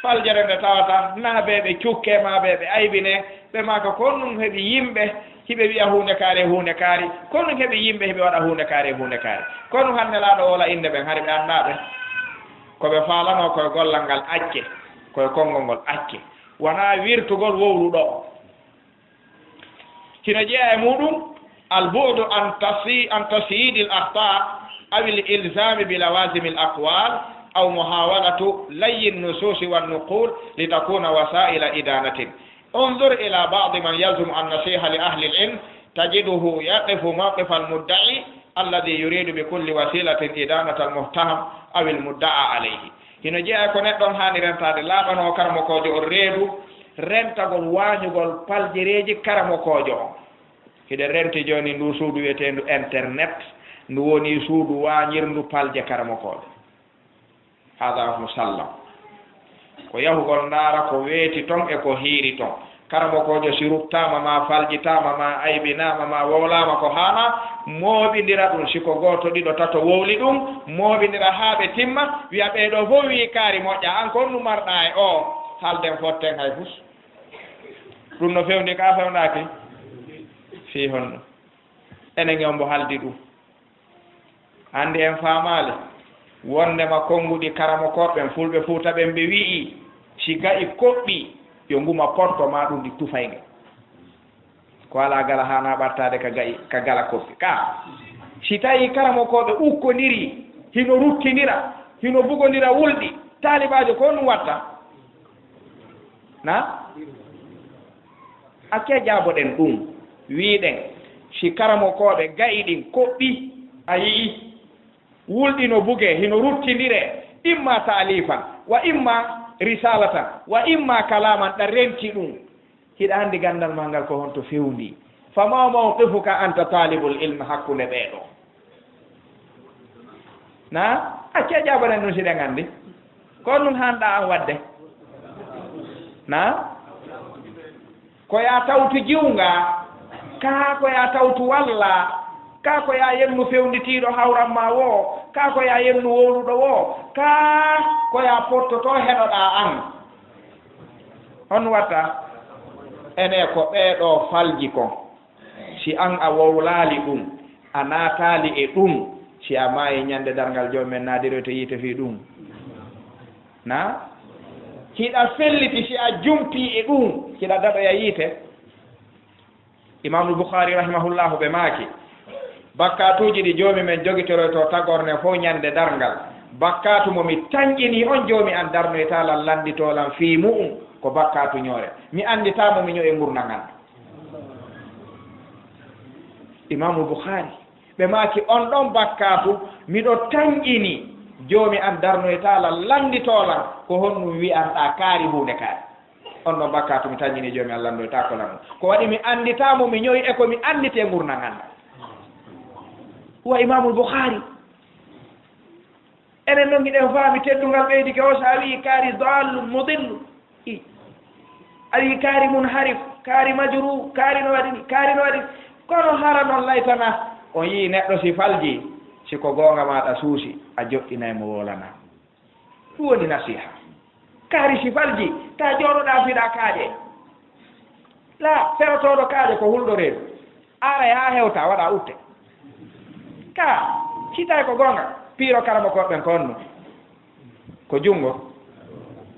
faljere nde tawata naaɓeɓe cukke maɓeɓe aybine ɓe maka kon ɗum heeɓi yimɓe hiɓe wiya hunde kaari kon ɗum heeɓi yimɓe heɓe waɗa hunde kaari kon ɗum hande laaɗo wola inde ɓen haade ɓe anndaɓe koɓe faalano koye gollal ngal acce koye konngol ngol acce wona wirtugol wowluɗo o hino jeeya e muɗum albu'du an tasyidi l akhta aw l ilzami bi lawasimi l aqwal aw muhawalatu layyi النصوص والنقول لتكون وسائل إدانة انظر إلى بعض من يلزم النصيحة لأهل العلم تجده يقف موقف المدعي الذي يريد بكل وسيلة إدانة المتهم أو المدعى عليه hino jeeya ko neɗɗon haani rentade laaɓano karamo kojo o reedu rentagol waañugol paljereji karamo kojo o hiɗen renti joni ndu suudu wiyetendu internet ndu woni suudu wañirndu palje karamokoɓe hada musallam ko yahugol ndaara ko weeti ton e ko hiiri ton karamokojo si ruttama ma faljitama ma aybinama ma wowlama ko haana mooɓidira ɗum siko goto ɗiɗo tato wowli ɗum mooɓidira haa ɓe timma wiya ɓeeɗo fof wi kaari moƴƴa an kon numarɗa e o halden fotten hay fus ɗum no fewndi ka fewnaki fi honno enen yombo haldi ɗum hande en faamale wondema konnguɗi karamokoɓen fulɓe fuuta ɓen ɓe wi'i si ga'i koɓɓi yo nguma porto ma ɗum ɗi tufayge ko ala gala hana ɓartade ka gala koɓɓi ka si tawi karamokoɓe ukkoniri hino ruttinira hino bugonira wulɗi talibajo ko ɗum watta na acce jaaboɗen ɗum wiiɗen si karamokoɓe ga'i ɗin koɓɓi a yii wulɗi no buge hino ruttindire imma talifan wa imma risalatan wa imma kalaman ɗa renti ɗum hiɗa anndi gandal ma ngal ko honto fewndi fama mawqifuka anta talibul ilme hakkunde ɓeeɗo na acce jaaboɗen ɗum siɗen anndi kon ɗum hanɗa an wadde na ko ya tawtu jiwnga ka ko ya tawtu walla ka ko ya yennu fewnditiiɗo hawran ma wo ka ko ya yennu wowluɗo wo ka ko ya pottoto heɗoɗa an on watta ene ko ɓeeɗo falji kon si an a wowlaali ɗum a naataali e ɗum si a maayi ñannde darngal joomen naadiroyto yiite fii ɗum na hiɗa felliti si a jumpi e ɗum hiɗa daɗoya yiite imamul boukhari rahimahullahu ɓe maaki bakkatuji ɗi joomi men jogitoroyto tagorne fof ñande darngal bakkatu momi tañƴini on joomi an darnoytalan landitolan fii mu'um ko bakkatu ñoore mi annditamo mi ñoye gurnangal imamul boukhari ɓe maaki on ɗon bakkatu miɗo tañƴini joomi an darnoytalan landitolan ko honɗum wi'anɗa kaari hunde kaari on ɗon bakkatu mi tañƴini joomi an landoyta ko lanɗum ko waɗi mi annditamo mi ñoyi e ko mi anndite gurnangal wa imamul boukhari enen noon giɗen faami teddungal ɓeydike o so a wii kaari dallu mudillu i a wii kaari mun harif kaari majru kaari no waɗi kono hara noon laytana on yii neɗɗo si falji siko goonga maɗa suusi a joɗɗinaymo wolana ɗum woni nasiha kaari si falji ta jooɗoɗa fiɗa kaaƴe la ferotoɗo kaaƴe ko hulɗo reedu aray ha hewta waɗa utte ka sitay ko gonga piiro karama koɓɓen ko honno ko junngo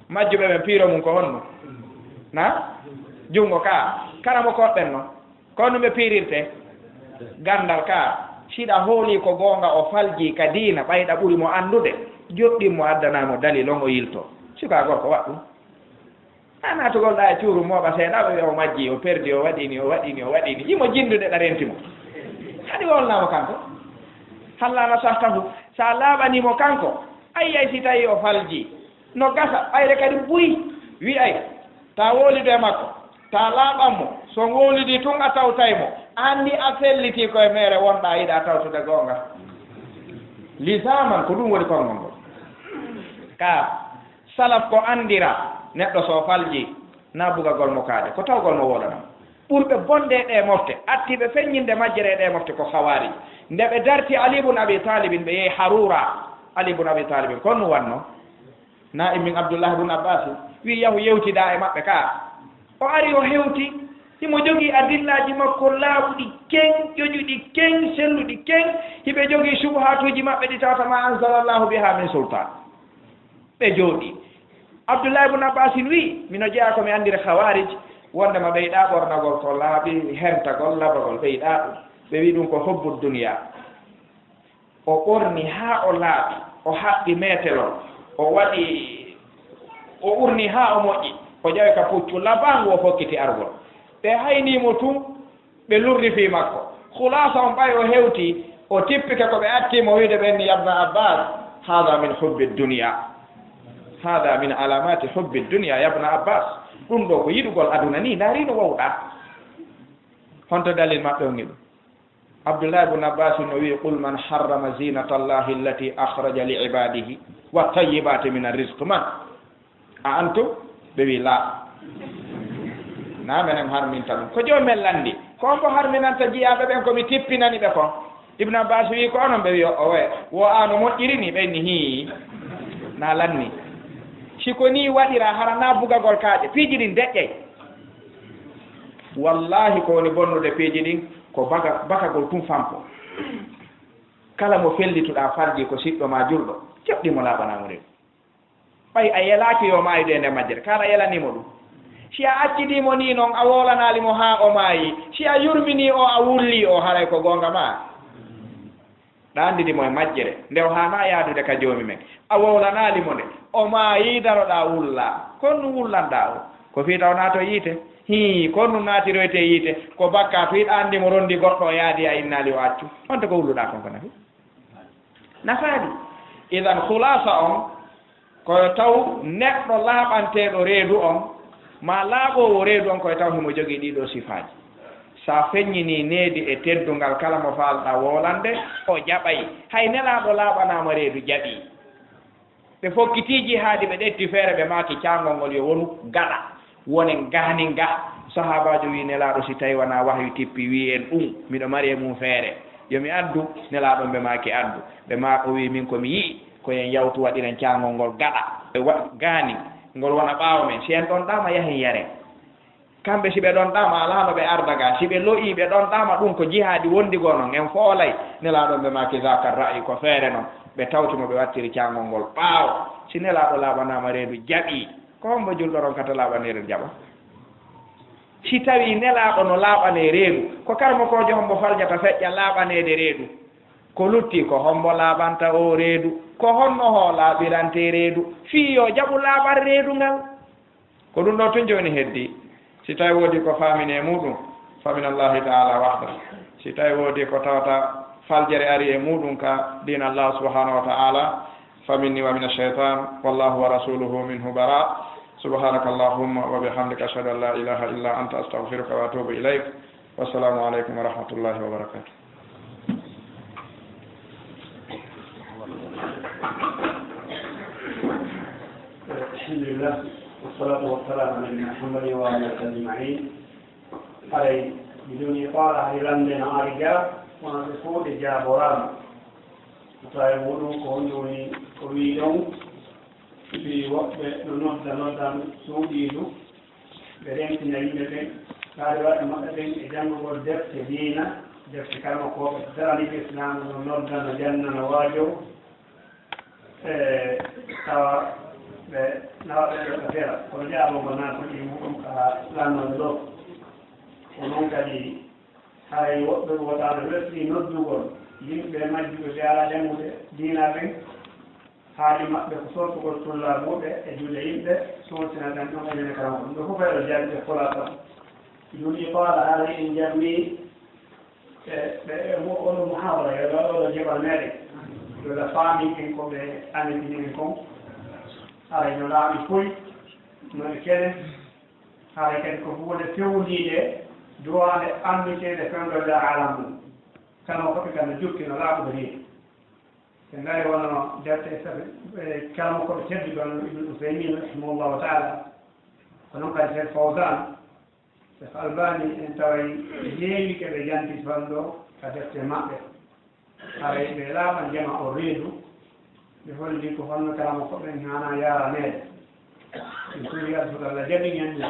majjuɓe ɓen piiro mum ko honno na junngo ka karama koɓɓen noon ko honno ɓe piirirte gandal ka siɗa hooli ko gonga o falji ka diina ɓayɗa ɓuri mo anndude joɗɗinmo addanamo dalil on o yilto suka gorko waɗ ɗum a natugolɗa e cuuru mooɓa seeɗa ɓe o majji o perdi o waɗini yimo jindude ɗa rentimo haɗi wolnamo kanko hallana sahtahu sa laaɓanimo kanko ayyay si tawi o falji no gasa ɓayre kadi buyi wiyay ta wolido e makko ta laaɓanmo so wolidi tun a tawtaymo anni a felliti koye mere wonɗa yiɗa tawtude goonga lisaman ko ɗum woni konngol ngol ka salaf ko andira neɗɗo so falji na bugagol mo kaade ko tawgol mo woɗanam ɓurɓe bonde ɗe mofte attiɓe feññinde majjere ɗe mofte ko hawari nde ɓe darti ali ibn abi talibin ɓe yehi harura ali ibn abi talibin kon no wanno na min abdoullah ibn abbas wi yahu yewtida e maɓɓe ka o ari o hewti himo jogii adillaji makko laaɓuɗi keng ƴoƴuɗi keng selluɗi keng hiɓe jogii subhatuji maɓɓe ɗi tawta ma ansalallahu biha min sultan ɓe jooɗi abdoullah ibn abbasin wi mino jeeya komi anndire hawarij wondema ɓeyɗa ɓornagol ko laaɓi hentagol labagol ɓeyɗa ɗum ɓe wi ɗum ko hobbu duniya o ɓorni haa o laaɓi o haɓɓi metelol o waɗi o urni haa o moƴƴi o ƴawi ka puccu labangu o hokkiti argol ɓe haynimo tun ɓe lurri fii makko hulasa on ɓay o hewti o tippike ko ɓe attimo wiide ɓenni yabna abbas hada min hubbi duniya hada min alamati hubbi duniya yabna abbas ɗum ɗo ko yiɗugol aduna ni ndaari no wowɗa honto dalil maɓɓe on ɗum abdoullah ibne abbas no wi qul man harrama zinata allahi allati akhraja li ibadihi wa tayyibati min arrisque man a antum ɓe wi la na menen harminta ɗum ko joomen landi ko on mbo harminanta jiyaɓe ɓen komi tippinani ɓe kon ibne abbas wi ko onon ɓe wi owe wo ano moƴƴiri ni ɓenni hi na lanni siko ni waɗira hara na bugagol kaaƴe piiji ɗin deƴƴey wallahi ko woni bonnude piiji ɗin ko bakagol tum fampo kala mo fellituɗa farji ko siɗɗo ma julɗo joɓɗimo laaɓanamo rew ɓay a yelaki yo maayi de nde majjere kala yelanimo ɗum si a accidimo ni noon a wolanalimo ha o maayi si a yurmini o a wulli o haray ko gonga ma ɗandidimo e majjere ndew hana yaadude ka joomi men a wowlanalimo nde o maayi daroɗa wulla konnu wullanɗa o ko fi taw naato yiite konnu naatiroyte yiite ko bakka to yiɗa andimo rondi goɗɗo o yaadi a innali o accu honto ko wulluɗa kon ko nafi nafaadi idan hulasa on koye taw neɗɗo laaɓanteɗo reedu on ma laaɓowo reedu on koye taw himo jogii ɗiɗo sifaji sa feññini needi e teddungal kala mo faalɗa wolande o jaɓay hay nelaɗo laaɓanama reedu jaɓi ɓe fokkitiiji haadi ɓe ɗetti feere ɓe maaki caangol ngol yo wonu gaɗa wonen gaani nga sahabajo wi nelaɗo si tawi wona wahyu tippi wi en ɗum miɗo mari e mum feere yomi addu nelaɗon ɓe maaki addu ɓe ma o wi min komi yii koyen yawtu waɗiren caangol ngol gaɗa gaani ngol wona ɓaawo men si en ɗon ɗama yahen yaren kamɓe si ɓe ɗon ɗama alaano ɓe ardaga si ɓe loyi ɓe ɗon ɗama ɗum ko jihaadi wondigo noon en foolay nelaɗon ɓe maaki zakar ra'i ko feere noon ɓe tawtimo ɓe wattiri caangol ngol ɓaawo si nelaɗo laaɓanama reedu jaɓi ko hombo julɗoron kata laaɓane reedu jaɓa si tawi nelaɗo no laaɓane reedu ko karmokojo hombo faljata feƴƴa laaɓanede reedu ko lutti ko hombo laaɓanta o reedu ko honno ho laaɓirante reedu fii yo jaɓu laaɓan reedu ngal ko ɗum ɗo tun joni heddi si tawi woodi ko faamine muɗum faminallahi taala wahda si tawi woodi ko tawata faljere ari e muɗum ka din allah subhanahu wa taala faminni wa min alcheitan wallahu wa rasuluhu minhu bara subhanaka allahumma wa bihamdika ashhadu an la ilaha illa anta astaghfiruka wa atubu ilayk wassalamu aleykum wa rahmatullahi wa barakatuh alhamdulillah والصلاة والسلام على محمد وعلى آله أجمعين. علي بدون إطالة لندن أرجع ونقول جابوران. فيقولوا كونوني كويلون في وقت نودا سوديلو. بدين تنين قال وقت ما بدين إجمع ودف تدينا دف كلام قوة ذلك الإسلام نودا نجنا نواجو. ɓe nawaɓeɗo ka feera kono jaabongo nan ko ɗi muɗum ka lannoɓe ɗo ko noon kadi hay woɓɓe woɗano wetti noddugol yimɓe majjuɓe ɓe ala jangude diina ɓen haali maɓɓe ko sortugol tullamuɓe e juuɗe yimɓe sonsina ɗan ɗon enene kala ɗum ɗo fof eɗo jaɓiɓe fola tan juuɗi faala haala en jammi ɓe ono muhawara yoɗo ɗoɗo jeɓal meɗen yoɗa faami en ko ɓe anetinen kon haray no laaɓi foy noe kene haray kadi ko huunde fewndiide duwaande annditeede fewndode alam mum kalmo koɓe kam no jukki no laaɓude ni ɓe ngari wonno derte kalmo koɓe teddi ɗon ibnu usaymin rahimahullahu taala ko noon kadi sen fawdan chef albani en taway heewi keɓe janti fan ɗo ka defte maɓɓe haray ɓe laaɓan jama o reedu ɓe holli ko honno kalamo koɓen hana yaraneede en turi alhamdulillah jaɓi en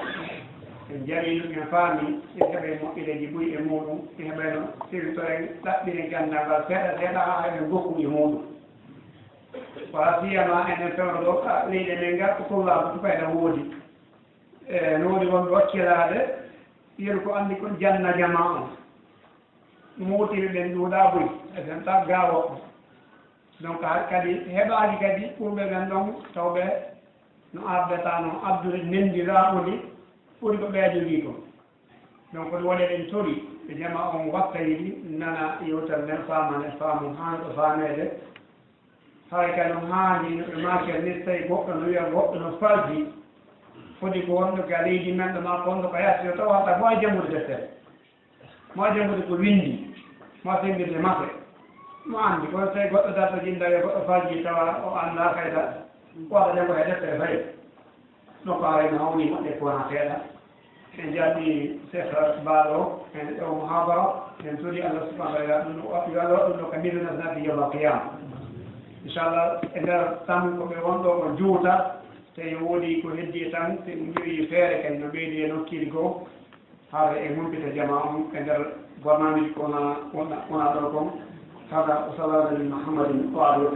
en jaɓi ɗum en faami en heɓe moƴƴireji ɓuy e muɗum en heɓeno siri to en ɗaɓɓiren gandal ngal seeɗa seeɗa ha eɓen gokkum e muɗum wala siyama enen fewno ɗo leyɗe men ngar ko tollaɓo tupayɗa woodi no woodi wonɓe wakkilade yeru ko andi kon janna jama on muutiɓe ɓen ɗuuɗa ɓuy esen ta gawoɓe donc kadi heɓaaki kadi ɓurɓe ɓen ɗon tawɓe no ardata no abdude nenndiraaɓudi ɓuri ko ɓeejogii ko donc ɗum waɗi ɗen tori ɓe jama on wakka yiɗi nana yewtere nden faamane faamum haani ɗo faameede hay kadi no haandi no ɓe maakel ni tawi goɗɗo no wiya goɗɗo no faldi foti ko wonɗo ka leydi men ɗo ma konɗo ko yatti yo taw hata mo e janngude deftere mo e janngude ko winndi ma senndirde mate mo anndi kono tawi goɗɗo darto jindawe goɗɗo falji tawa o annda kayda waɗa jango e deftere fayi ɗum ko arayno hawni moƴƴe ko wona seeɗa en jaaɓi cheikh baaɗo en ƴew muhabara en tuli allah subahanahu wa taala ɗum yo allah waɗ ɗum ɗo ka midunasnati yowma qiyama inchallah e nder tan koɓe wonɗo ko juuta te woodi ko heddi tan te mbiyi feere kadi no ɓeydi e nokkiri goo haade e mumpita jama on e nder gornamiji ko wona ɗo kon kada o salamu aleykum muhammadin wa alihi